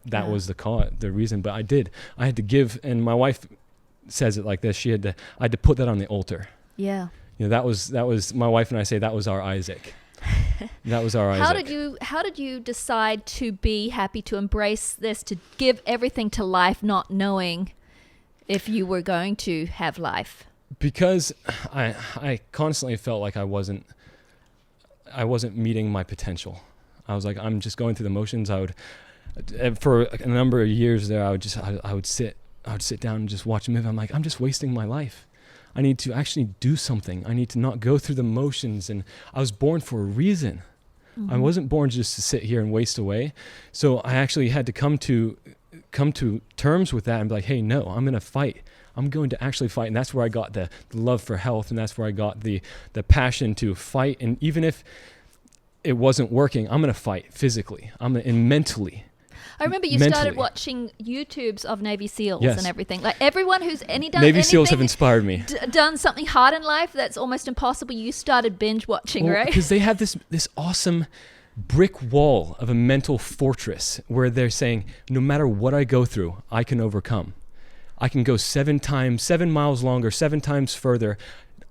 that was the reason, but I did. I had to give, and my wife says it like this. I had to put that on the altar. Yeah. You know, that was my wife and I say that was our Isaac. That was our Isaac. How did you decide to be happy, to embrace this, to give everything to life, not knowing if you were going to have life? Because I constantly felt like I wasn't meeting my potential. I was like, I'm just going through the motions. I would, for a number of years there, I would sit down and just watch a movie. I'm like, I'm just wasting my life. I need to actually do something. I need to not go through the motions. And I was born for a reason. Mm-hmm. I wasn't born just to sit here and waste away. So I actually had to come to terms with that and be like, hey, no, I'm going to fight. I'm going to actually fight. And that's where I got the love for health. And that's where I got the passion to fight. And even if it wasn't working, I'm going to fight physically. And mentally. I remember you started watching YouTubes of Navy SEALs and everything. Like everyone who's Navy SEALs have inspired me. Done something hard in life that's almost impossible. You started binge watching, right? Because they have this awesome brick wall of a mental fortress where they're saying, no matter what I go through, I can overcome. I can go 7 miles longer, 7 times further.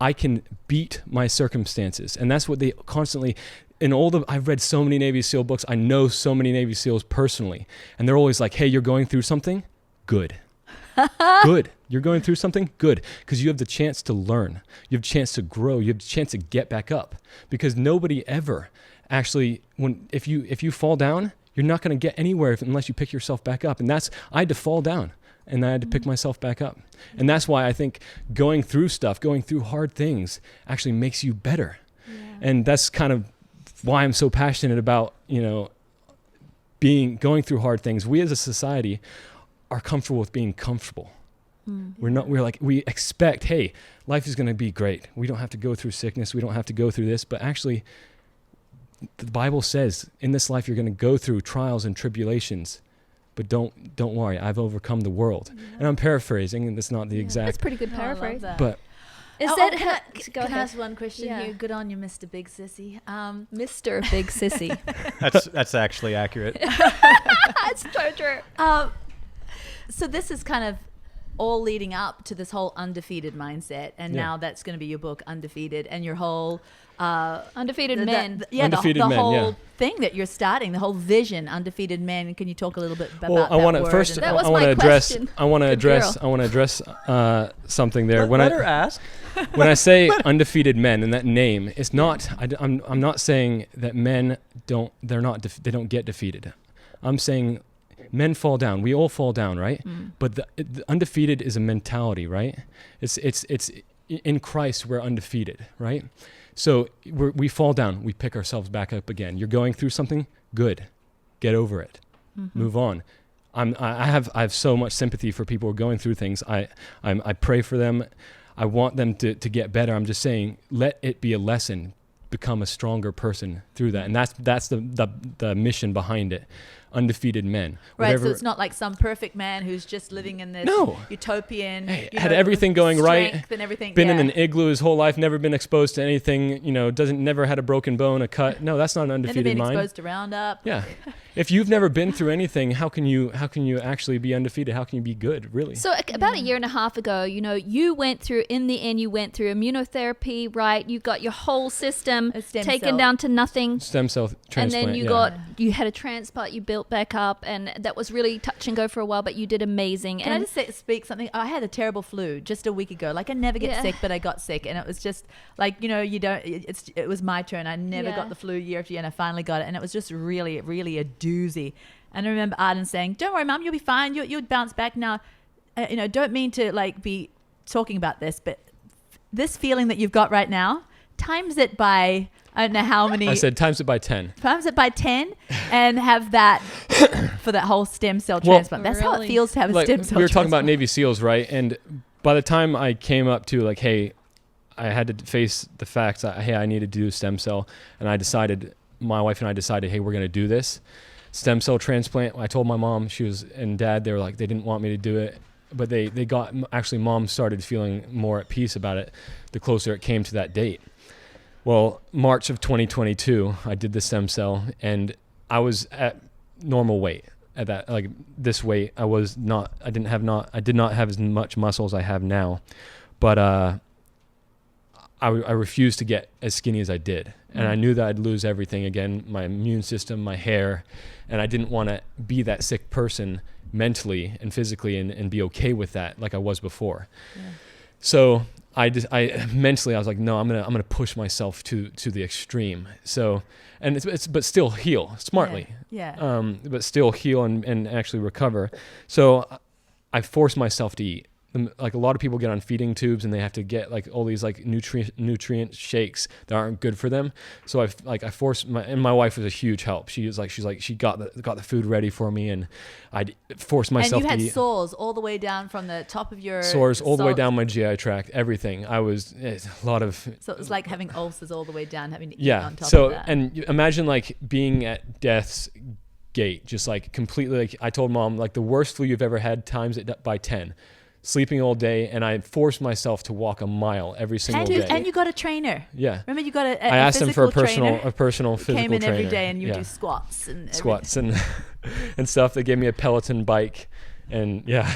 I can beat my circumstances. And that's what they constantly... I've read so many Navy SEAL books. I know so many Navy SEALs personally. And they're always like, hey, you're going through something? Good. Good. You're going through something? Good. Because you have the chance to learn. You have a chance to grow. You have the chance to get back up. Because nobody ever actually, if you fall down, you're not going to get anywhere unless you pick yourself back up. And I had to fall down. And I had to pick myself back up. And that's why I think going through hard things actually makes you better. Yeah. And that's kind of why I'm so passionate about, going through hard things. We as a society are comfortable with being comfortable. We expect, hey, life is going to be great. We don't have to go through sickness. We don't have to go through this. But actually, the Bible says in this life, you're going to go through trials and tribulations. But don't worry, I've overcome the world. Yeah. And I'm paraphrasing, and that's not the exact. That's pretty good paraphrase. But Can I ask one question here? Good on you, Mr. Big Sissy. Mr. Big Sissy. That's actually accurate. That's so true. So this is kind of all leading up to this whole undefeated mindset, and now that's going to be your book, Undefeated, and your whole Undefeated Men. The whole thing that you're starting, the whole vision, Undefeated Men. Can you talk a little bit about that? I want to address something there. Let her ask. When I say undefeated men and that name, it's not. I'm not saying that men don't get defeated. I'm saying men fall down. We all fall down, right? But the undefeated is a mentality, right? It's in Christ, we're undefeated, right? So we fall down, we pick ourselves back up again. You're going through something, good. Get over it. Move on. I have so much sympathy for people who are going through things. I pray for them. I want them to get better. I'm just saying, let it be a lesson. Become a stronger person through that, and that's the mission behind it. Undefeated men. Right, so it's not like some perfect man who's just living in this utopian, had everything going right, and everything, been in an igloo his whole life, never been exposed to anything, never had a broken bone, a cut. No, that's not an undefeated mind. Exposed to Roundup. Yeah. If you've never been through anything, how can you actually be undefeated? How can you be good, really? So about a year and a half ago, you went through immunotherapy, right? You got your whole system taken down to nothing. Stem cell transplant. And then you had a transplant, you built back up, and that was really touch and go for a while, but you did amazing. Can I just speak something? I had a terrible flu just a week ago. Like, I never get sick, but I got sick, and it was just like, it was my turn. I never got the flu year after year, and I finally got it, and it was just really, really a doozy. And I remember Arden saying, "Don't worry, Mum, you'll be fine. You'll bounce back now." Don't mean to be talking about this, but this feeling that you've got right now, times it by, I don't know how many. I said times it by 10. Times it by 10 and have that for that whole stem cell transplant. That's how it feels to have a stem cell transplant. We were talking about Navy SEALs, right? And by the time I came up to hey, I had to face the facts that, hey, I needed to do stem cell. And my wife and I decided, hey, we're going to do this. Stem cell transplant. I told my mom, and dad, they were like, they didn't want me to do it. But mom started feeling more at peace about it the closer it came to that date. Well, March of 2022, I did the stem cell, and I was at normal weight at that, this weight. I did not have as much muscle as I have now, but I refused to get as skinny as I did. And I knew that I'd lose everything again, my immune system, my hair, and I didn't want to be that sick person mentally and physically and be okay with that like I was before. Yeah. So I mentally I was like, no, I'm gonna push myself to the extreme. So, and but still heal smartly. Yeah. But still heal and actually recover. So I forced myself to eat. Like, a lot of people get on feeding tubes and they have to get all these nutrient shakes that aren't good for them. So I forced my wife was a huge help. She got the food ready for me, and I forced myself to eat. And you had sores all the way down from the top of your sores all the way down my GI tract, everything. It's a lot of. So it was like having ulcers all the way down, having to eat on top of that. And imagine being at death's gate, just completely. I told Mom, the worst flu you've ever had, times it by 10. Sleeping all day, and I forced myself to walk a mile every single day. And you got a trainer. Yeah. Remember, you got a I asked him for a personal physical trainer. Came in every day, and you do squats and and stuff. They gave me a Peloton bike, and yeah.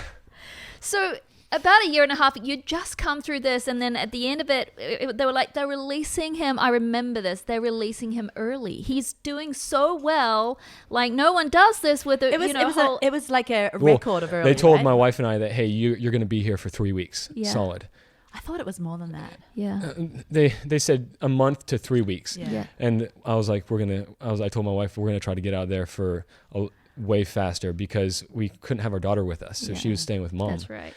So about a year and a half, you'd just come through this, and then at the end of it, they were like, they're releasing him. I remember this. They're releasing him early. He's doing so well. No one does this with it was like a record of early. They told my wife and I that, hey, you're going to be here for 3 weeks, solid. I thought it was more than that. Yeah. They said a month to 3 weeks. Yeah. And I was like, I told my wife, we're going to try to get out of there for way faster, because we couldn't have our daughter with us. So she was staying with Mom. That's right.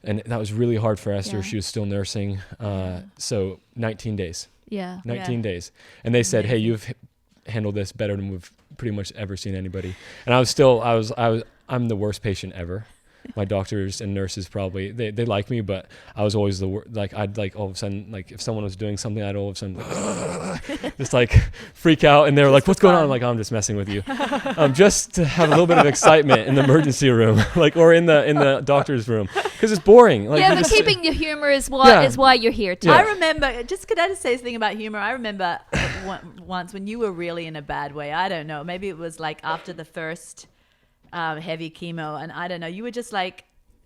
And that was really hard for Esther. Yeah. She was still nursing. So 19 days. Yeah. 19 days. And they said, hey, you've handled this better than we've pretty much ever seen anybody. And I'm the worst patient ever. My doctors and nurses probably, they like me, but I was always I'd all of a sudden, if someone was doing something, I'd all of a sudden just freak out, and they were like, what's going on? I'm like, I'm just messing with you. Just to have a little bit of excitement in the emergency room, or in the doctor's room, because it's boring. But keeping your humor is why you're here too. Yeah. I remember, could I just say something about humor? I remember once when you were really in a bad way. I don't know, maybe it was after the first heavy chemo, and I don't know, you were just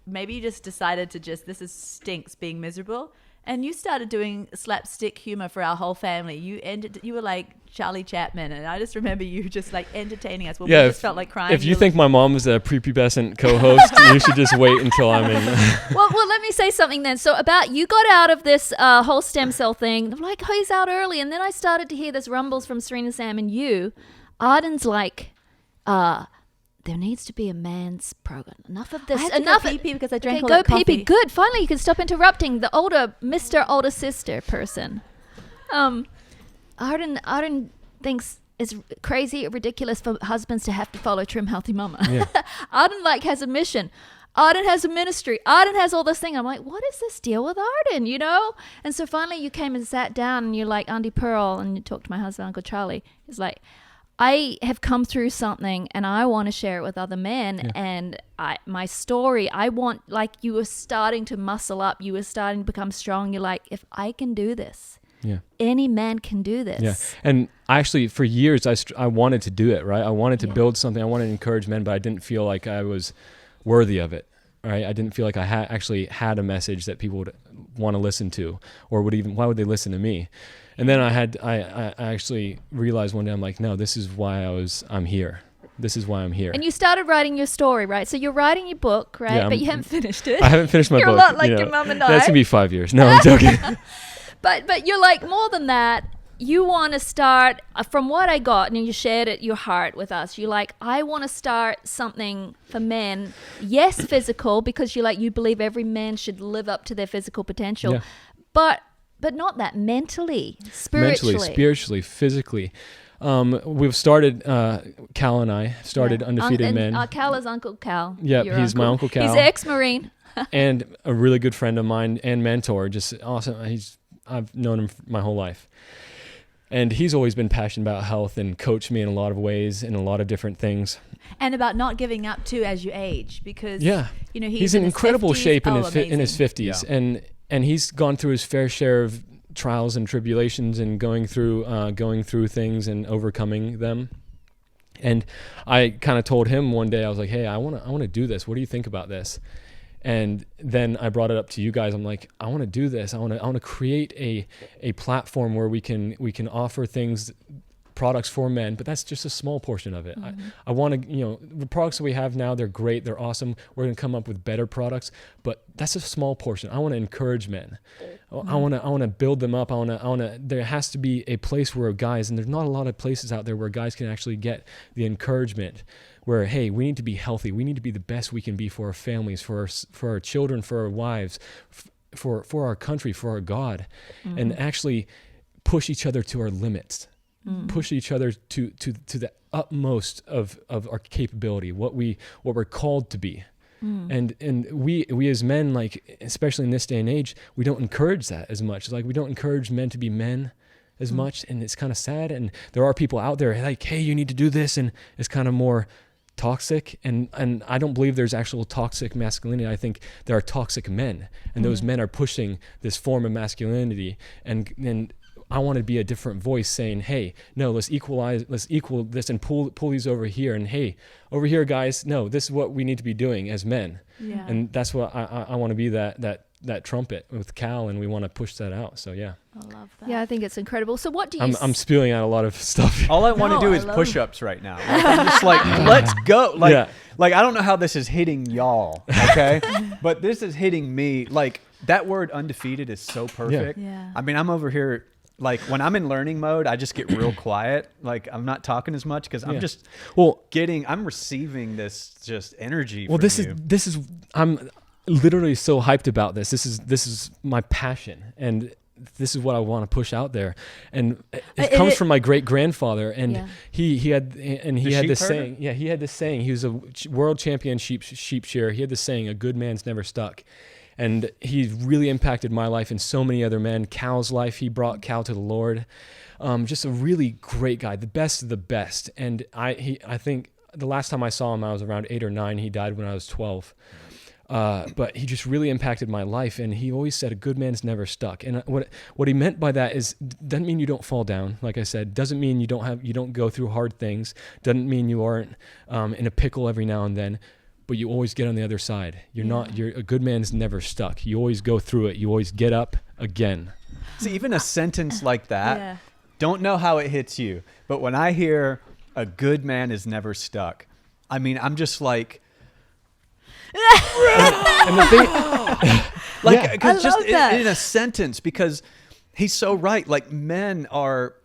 maybe you just decided to this stinks being miserable, and you started doing slapstick humor for our whole family. You were like Charlie Chaplin, and I just remember you just entertaining us. We just felt like crying. If you think my mom is a prepubescent co-host, you should just wait until I'm in. well, let me say something then. So you got out of this whole stem cell thing. They're like, oh, he's out early, and then I started to hear this rumbles from Serena, Sam, and you. Arden's there needs to be a man's program. Enough of I this. had to Enough. go pee-pee because I drank Okay, all go that coffee. pee-pee. Good. Finally, you can stop interrupting the Mr. Older Sister person. Arden thinks it's crazy, ridiculous for husbands to have to follow Trim Healthy Mama. Yeah. Arden has a mission. Arden has a ministry. Arden has all this thing. I'm like, what is this deal with Arden, you know? And so finally you came and sat down and you're like, Auntie Pearl, and you talked to my husband, Uncle Charlie. He's like, I have come through something and I want to share it with other men. And my story, I want, like, you were starting to muscle up. You were starting to become strong. You're like, if I can do this, any man can do this. Yeah. And actually for years, I wanted to do it, right? I wanted to build something. I wanted to encourage men, but I didn't feel like I was worthy of it, right? I didn't feel like I actually had a message that people would want to listen to, or why would they listen to me? And then I actually realized one day, I'm like, no, this is why I'm here. This is why I'm here. And you started writing your story, right? So you're writing your book, right? Yeah, but you haven't finished it. I haven't finished my You're book. a lot like your mum and I. That's gonna be 5 years. No, I'm joking. But you're like, more than that, you want to start, from what I got, and you shared it, your heart with us, you're like, I want to start something for men. Yes, physical, because you believe every man should live up to their physical potential. Yeah. But not that mentally, spiritually, physically. We've started, Cal and I started Undefeated Men. Cal is Uncle Cal. Yeah, your he's my Uncle Cal. He's ex-Marine. And a really good friend of mine and mentor, just awesome. I've known him my whole life. And he's always been passionate about health and coached me in a lot of ways, in a lot of different things. And about not giving up too as you age, because he's in incredible shape in his 50s, and he's gone through his fair share of trials and tribulations and going through things and overcoming them. And I kind of told him one day, I was like, hey, I want to do this. What do you think about this? And then I brought it up to you guys. I'm like, I want to do this. I want to create a platform where we can offer products for men, but that's just a small portion of it. Mm-hmm. I want to, the products that we have now, they're great, they're awesome. We're going to come up with better products, but that's a small portion. I want to encourage men. Mm-hmm. I want to build them up. There has to be a place where guys, and there's not a lot of places out there where guys can actually get the encouragement where, hey, we need to be healthy. We need to be the best we can be for our families, for our children, for our wives, for our country, for our God, and actually push each other to our limits. Push each other to the utmost of our capability, what we're called to be. And we as men, like, especially in this day and age, we don't encourage that as much. Like, we don't encourage men to be men as much, and it's kind of sad. And there are people out there like, hey, you need to do this, and it's kind of more toxic, and I don't believe there's actual toxic masculinity. I think there are toxic men, and those men are pushing this form of masculinity, and I want to be a different voice saying, hey, no, let's equal this and pull these over here, and hey, over here, guys, no, this is what we need to be doing as men. Yeah. And that's what I want to be, that trumpet with Cal, and we want to push that out. So yeah. I love that. Yeah, I think it's incredible. So what do you... I'm spewing out a lot of stuff. All I want to do is push-ups right now. Like, I'm just like, let's go. Like, I don't know how this is hitting y'all, okay? But this is hitting me. Like, that word undefeated is so perfect. Yeah. I mean, I'm over here, like, when I'm in learning mode, I just get real quiet. Like, I'm not talking as much because I'm just I'm receiving this just energy from you. This is, I'm literally so hyped about this. This is my passion, and this is what I want to push out there. And it comes from my great grandfather, and he had this saying. Yeah, he had this saying. He was a world champion sheep shearer. He had this saying, "A good man's never stuck." And he really impacted my life and so many other men. Cal's life, he brought Cal to the Lord. Just a really great guy, the best of the best. And I think the last time I saw him, I was around 8 or 9. He died when I was 12. But he just really impacted my life. And he always said, a good man's never stuck. And what he meant by that is, doesn't mean you don't fall down. Like I said, doesn't mean you don't go through hard things. Doesn't mean you aren't in a pickle every now and then. But you always get on the other side. A good man's never stuck. You always go through it. You always get up again. See, even a sentence like that, don't know how it hits you. But when I hear a good man is never stuck, I mean, I'm just like, and the thing, like, cause just in a sentence, because he's so right. Like, men are,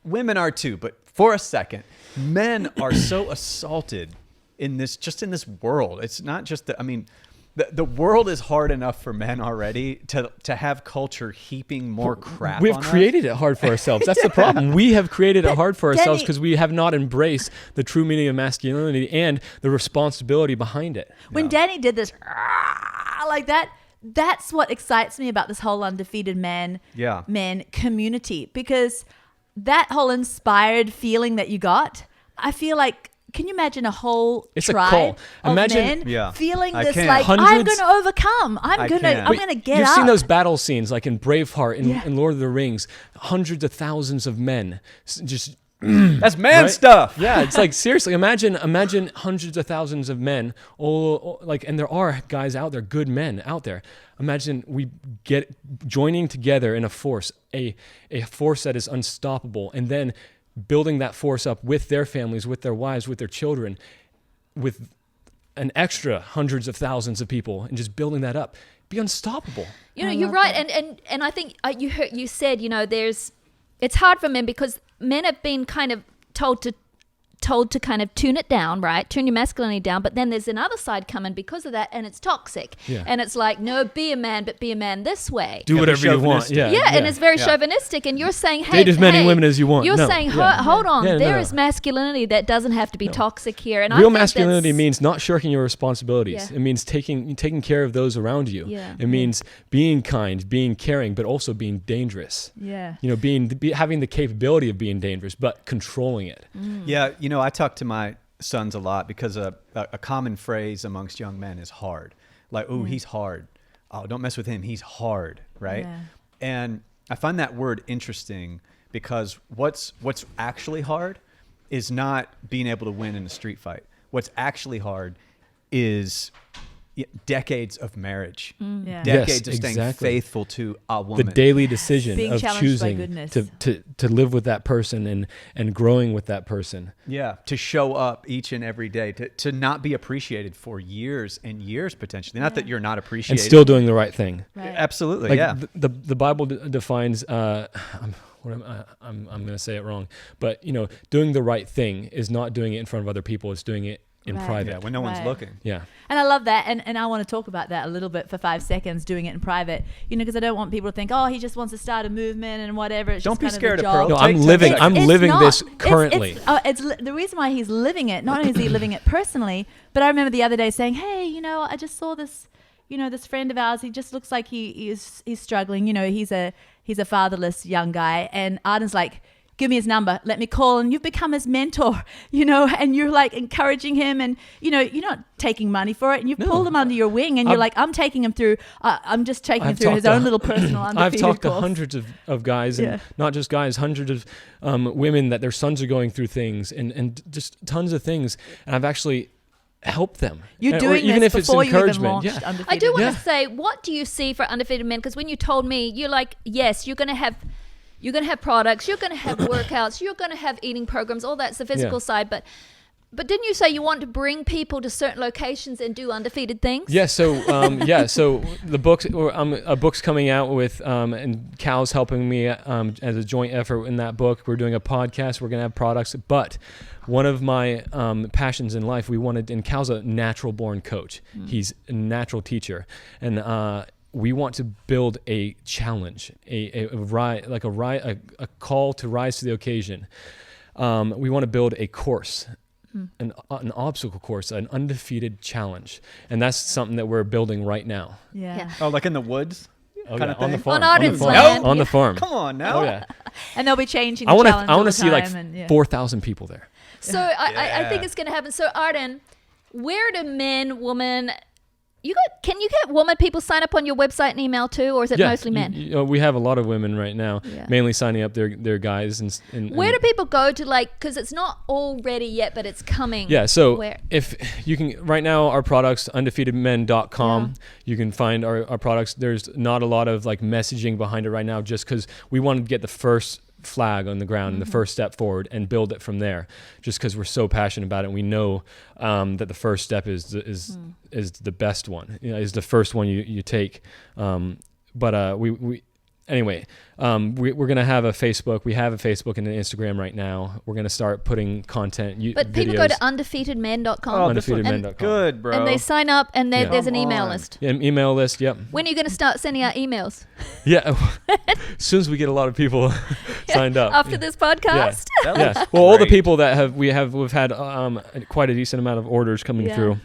women are too, but for a second, men are so assaulted in this world. It's not just the world is hard enough for men already to have culture heaping more crap We've on created it hard for ourselves. That's the problem. We have created it hard for ourselves because we have not embraced the true meaning of masculinity and the responsibility behind it. When Danny did this like that, that's what excites me about this whole Undefeated Men community, because that whole inspired feeling that you got, I feel like, can you imagine a whole tribe of men feeling this like, I'm going to overcome. I'm going to get You've up. seen those battle scenes like in Braveheart, in Lord of the Rings, hundreds of thousands of men just... That's man stuff. Yeah, it's like, seriously, imagine hundreds of thousands of men, and there are guys out there, good men out there. Imagine we get joining together in a force, a force that is unstoppable, and then building that force up with their families, with their wives, with their children, with an extra hundreds of thousands of people, and just building that up. Be unstoppable. You're right. And I think you said, it's hard for men because men have been kind of told to kind of tune it down, right? Tune your masculinity down. But then there's another side coming because of that, and it's toxic. Yeah. And it's like, no, be a man, but be a man this way. Do whatever you want. Yeah. And it's very chauvinistic. And you're saying, hey, date as many women as you want. You're saying, hold on, there is masculinity that doesn't have to be toxic here. And real masculinity means not shirking your responsibilities. Yeah. It means taking care of those around you. Yeah. It means being kind, being caring, but also being dangerous. Yeah. Having the capability of being dangerous, but controlling it. Yeah. I talk to my sons a lot because a common phrase amongst young men is hard. Like, oh, he's hard. Oh, don't mess with him. He's hard, right? Yeah. And I find that word interesting because what's actually hard is not being able to win in a street fight. What's actually hard is decades of marriage, decades of staying faithful to a woman. The daily decision being of choosing to live with that person and growing with that person. Yeah, to show up each and every day, to not be appreciated for years and years potentially. Not that you're not appreciated. And still doing the right thing. Right. Absolutely, The Bible defines... I'm going to say it wrong, but doing the right thing is not doing it in front of other people. It's doing it in private. Yeah, when no one's looking. Yeah. And I love that. And I want to talk about that a little bit for 5 seconds, doing it in private, because I don't want people to think, oh, he just wants to start a movement and whatever. It's don't just be kind scared of of Pearl. No, I'm living this currently. It's the reason why he's living it. Not only is he living it personally, but I remember the other day saying, hey, I just saw this, this friend of ours, he just looks like he's struggling. He's a fatherless young guy. And Arden's like, give me his number, let me call. And you've become his mentor, and you're like encouraging him, and you're not taking money for it, and you've pulled him under your wing, and you're like, I'm taking him through, I'm just taking him through his own little personal Undefeated I've talked course. to hundreds of guys, and not just guys, hundreds of women that their sons are going through things and just tons of things. And I've actually help them. You're doing even this if it's before you even encouragement. launched Undefeated. I do want to say, what do you see for Undefeated Men? Because when you told me, you're like, yes, you're going to have products, you're going to have workouts, you're going to have eating programs, all that's the physical side. But didn't you say you want to bring people to certain locations and do undefeated things? Yeah. So so the books, a book's coming out with and Cal's helping me as a joint effort in that book. We're doing a podcast. We're going to have products, but one of my passions in life, and Cal's a natural born coach. He's a natural teacher, and we want to build a challenge, a call to rise to the occasion. We want to build a course, an obstacle course, an undefeated challenge, and that's something that we're building right now. Yeah. Oh, like in the woods? Oh, kind of thing? on the farm. On Arden's land. On the farm. Come on now. Oh yeah. And they'll be changing the I challenge want all to the see like time, 4,000 people there. So I think it's going to happen. So Arden, where do men, women... Can you get woman people sign up on your website and email too, or is it mostly men? We have a lot of women right now, mainly signing up their guys. And where do people go to, because it's not all ready yet, but it's coming? Yeah, so if you can, right now our products, undefeatedmen.com, you can find our products. There's not a lot of messaging behind it right now, just because we wanted to get the first flag on the ground and the first step forward and build it from there, just because we're so passionate about it, and we know that the first step is the best one, is the first one you take, but we anyway, we're going to have a Facebook. We have a Facebook and an Instagram right now. We're going to start putting content. But people go to undefeatedmen.com. Undefeatedmen.com. Good, bro. And they sign up, and Yeah. there's an Come email on. list. Yeah, an email list. Yep. When are you going to start sending out emails? Yeah. As soon as we get a lot of people signed up. After this podcast? That Yeah. looks Well, all the great. people that we've had quite a decent amount of orders coming Yeah. through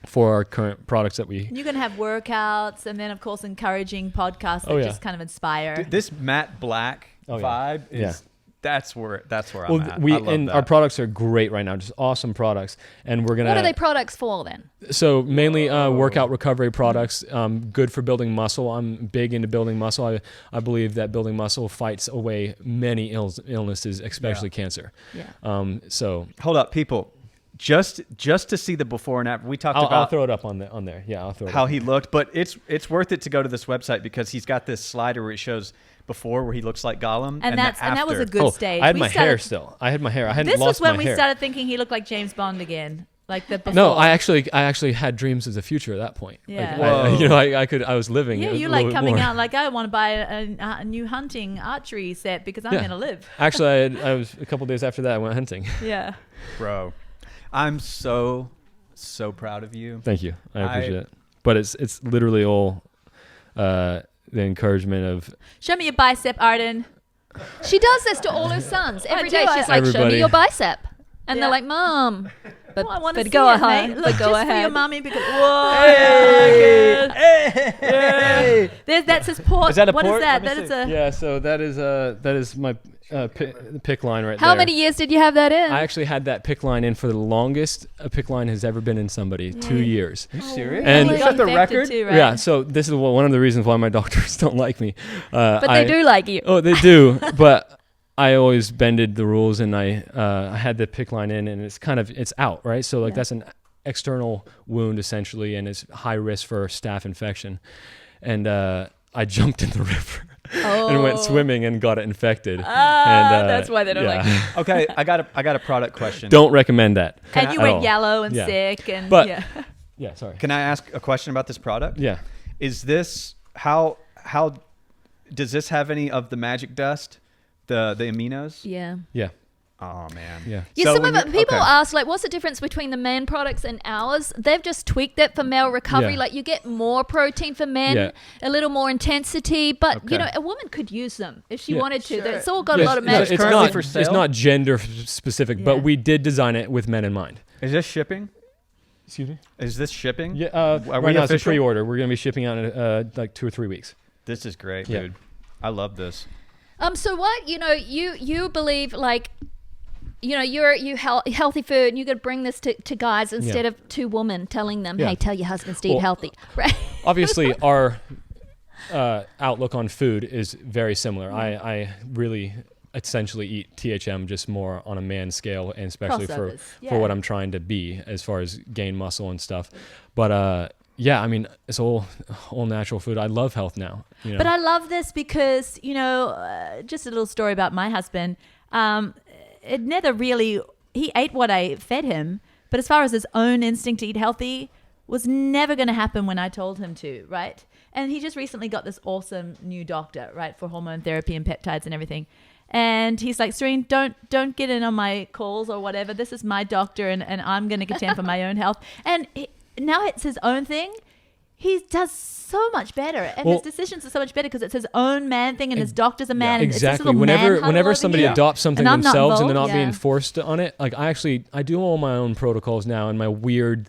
for our current products that we. You're going to have workouts and then, of course, encouraging podcasts that Oh, yeah. just kind of inspire. This matte black Oh, yeah. vibe is Yeah. that's where I'm Well, at. I love that. our products are great right now, just awesome products, and we're gonna. What are they products for then? So mainly workout recovery products, good for building muscle. I'm big into building muscle. I believe that building muscle fights away many illnesses, especially cancer. Yeah. So Hold up, people. Just to see the before and after. We talked I'll about throw it up on there. Yeah, I'll throw it how up. he looked, but it's worth it to go to this website because he's got this slider where it shows before where he looks like Gollum And that was a after. good stage. I had We my started- hair still. I had my hair. I hadn't This lost was when my we hair. started thinking he looked like James Bond again. Like the before. No, I actually had dreams of the future at that point. Yeah. I was living. Yeah, a you little like bit coming more. out like, I want to buy a new hunting archery set because I'm Yeah. going to live. Actually, I was a couple days after that. I went hunting. Yeah. Bro, I'm so proud of you. Thank you. I appreciate it. But it's literally all the encouragement of Show me your bicep, Arden. She does this to all her sons. Every do. day she's like, show Everybody. me your bicep. And Yeah. they're like, Mom. But, Well, I want to but see go it, ahead. mate. But Look, go just for your ahead. mummy because whoa. Hey! That's his port. Is that a What is port? that? Let That me is see. a. yeah. So that is my pick line right there. How many years did you have that in? I actually had that pick line in for the longest a pick line has ever been in somebody. 2 years. Are you serious? And- You is that the infected record? too, right? Yeah. So this is one of the reasons why my doctors don't like me. but they do like you. Oh, they do. But I always bended the rules, and I had the pick line in, and it's out, right? So Yeah. that's an external wound essentially, and it's high risk for staph infection. And I jumped in the river and went swimming and got it infected. That's why they don't like you. Okay, I got a product question. Don't recommend that. And you at went all. yellow and Yeah. sick and But- yeah. Yeah. Sorry. Can I ask a question about this product? Yeah. Is this how does this have any of the magic dust? The aminos? Yeah. Yeah. Oh man. Yeah. Yeah, So some when of it, you- people okay. ask, like, what's the difference between the men products and ours? They've just tweaked it for male recovery. Yeah. Like, you get more protein for men, Yeah. a little more intensity, but, Okay. a woman could use them if she Yeah. wanted to. Sure. It's all got Yes, a lot of no, magic. it's currently for it's sale? not gender specific, Yeah. but we did design it with men in mind. Is this shipping? Excuse me. Is this shipping? Yeah. Are Right we now it's a official? pre-order. We're gonna be shipping out in like 2 or 3 weeks. This is great, Yeah. dude. I love this. So what, you believe, like, you're healthy food, and you got to bring this to guys instead of to women telling them, Yeah. hey, tell your husbands to eat Well, healthy. Right? Obviously, our outlook on food is very similar. I really essentially eat THM just more on a man scale, and especially for Crossovers. Yeah. for what I'm trying to be as far as gain muscle and stuff. But yeah, I mean, it's all natural food. I love health now. But I love this because, just a little story about my husband. It never really, he ate what I fed him, but as far as his own instinct to eat healthy was never going to happen when I told him to, right? And he just recently got this awesome new doctor, right, for hormone therapy and peptides and everything. And he's like, Serene, don't get in on my calls or whatever. This is my doctor, and I'm going to contend for my own health. And now it's his own thing. He does so much better, and his decisions are so much better because it's his own man thing, and his doctor's a man. And it's this Exactly. little man huddle Whenever over somebody here. adopts something And I'm not themselves and they're not involved. being Yeah. forced on it, like I do all my own protocols now and my weird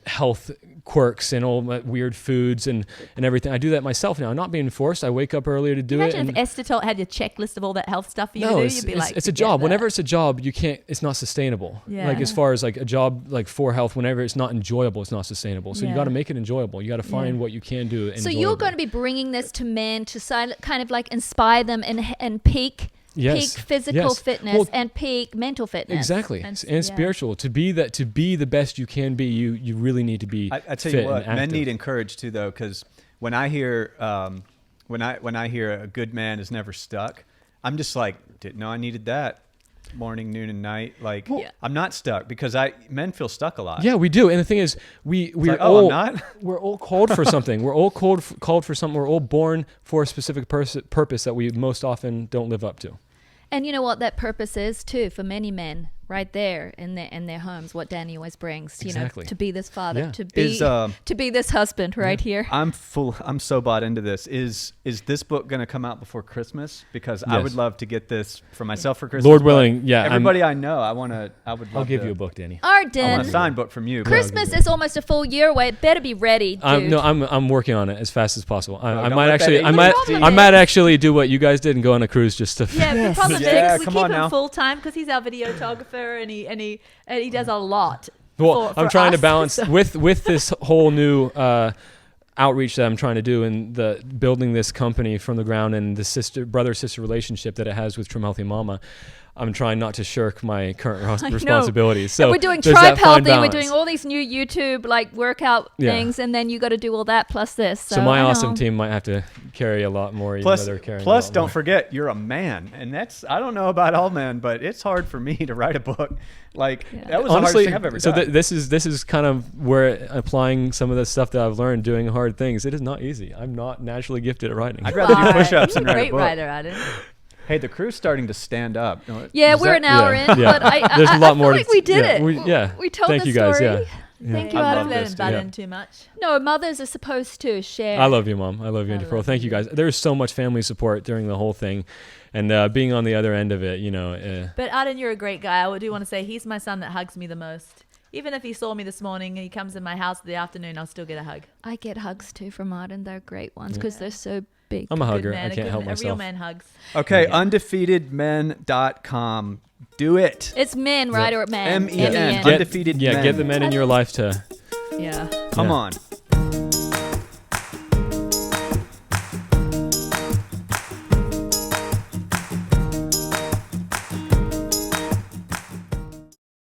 health quirks and all my weird foods and everything. I do that myself now. I'm not being forced. I wake up earlier to do it. Imagine and- if Esther had your checklist of all that health stuff for you no, to do. You'd be like, it's a "Forget job. that." Whenever it's a job, you can't. It's not sustainable. Yeah. Like as far as like a job, like for health, whenever it's not enjoyable, it's not sustainable. So you Yeah. got to make it enjoyable. You got to find what you can do. So you're going to be bringing this to men to kind of like inspire them and peak Yes. peak physical Yes. fitness Well, and peak mental fitness. Exactly, And- and, yeah. spiritual. To be the best you can be, you really need to be. I tell fit you what, and men active. need encouraged too, though, because when I hear when I hear a good man is never stuck, I'm just like, didn't know I needed that. morning, noon, and night. Like, Yeah. I'm not stuck because men feel stuck a lot. Yeah, we do. And the thing is, we're like, all I'm not. we're all called for something. We're all called for something. We're all born for a specific purpose that we most often don't live up to. And you know what that purpose is too for many men, right there in their homes. What Danny always brings, Exactly. to be this father, Yeah. to be this husband, right here. I'm so bought into this. Is this book going to come out before Christmas? Because I Yes. would love to get this for myself for Christmas. Lord but willing, yeah, Everybody I know, I would love I'll give to- you a book, Danny. I want Arden, a signed book from you. Christmas is almost a full year away. It better be ready, dude. I'm working on it as fast as possible. I don't might let that actually, eat I you. might, The problem I might is- actually do what you guys did and go on a cruise just to. Yeah, the problem Yeah, is we come keep on him now. full time because he's our videographer and he does a lot. Well, I'm for trying to us, balance so- with this whole new outreach that I'm trying to do and the building this company from the ground and the brother-sister relationship that it has with Trim Healthy Mama. I'm trying not to shirk my current know. responsibilities. So And we're doing there's Tribe that fine Healthy. We're balance. doing all these new YouTube workout Yeah. things, and then you got to do all that plus this. So, So my I know. awesome team might have to carry a lot more, even Plus, though they're carrying. plus, a lot don't more. forget you're a man, and I don't know about all men, but it's hard for me to write a book. Like that was Honestly, the hardest thing I've ever so done. this is kind of where applying some of the stuff that I've learned doing hard things. It is not easy. I'm not naturally gifted at writing. I'd rather do Why? push-ups You're than a write a great book. writer, Arden. Hey, the crew's starting to stand up. Yeah, Is we're that- an hour Yeah, in, yeah. but I There's a lot feel more to- like we did yeah, it. we told Thank the you guys, story. yeah. Thank I you, love Adam. Let this, him butt yeah. in too much. No, mothers are supposed to share. I love you, Mom. I love you, I Auntie love Pearl. Thank you. you guys. There's so much family support during the whole thing, and being on the other end of it, But Arden, you're a great guy. I do want to say he's my son that hugs me the most. Even if he saw me this morning and he comes in my house in the afternoon, I'll still get a hug. I get hugs too from Arden. They're great ones because they're so big. I'm a Good hugger. man, I a can't good help man, a real myself. man hugs. Okay, undefeatedmen.com. Do it. It's men, right? Or men? MEN. MEN. Undefeated men. Get the men in your life to. Yeah. Come Yeah. on.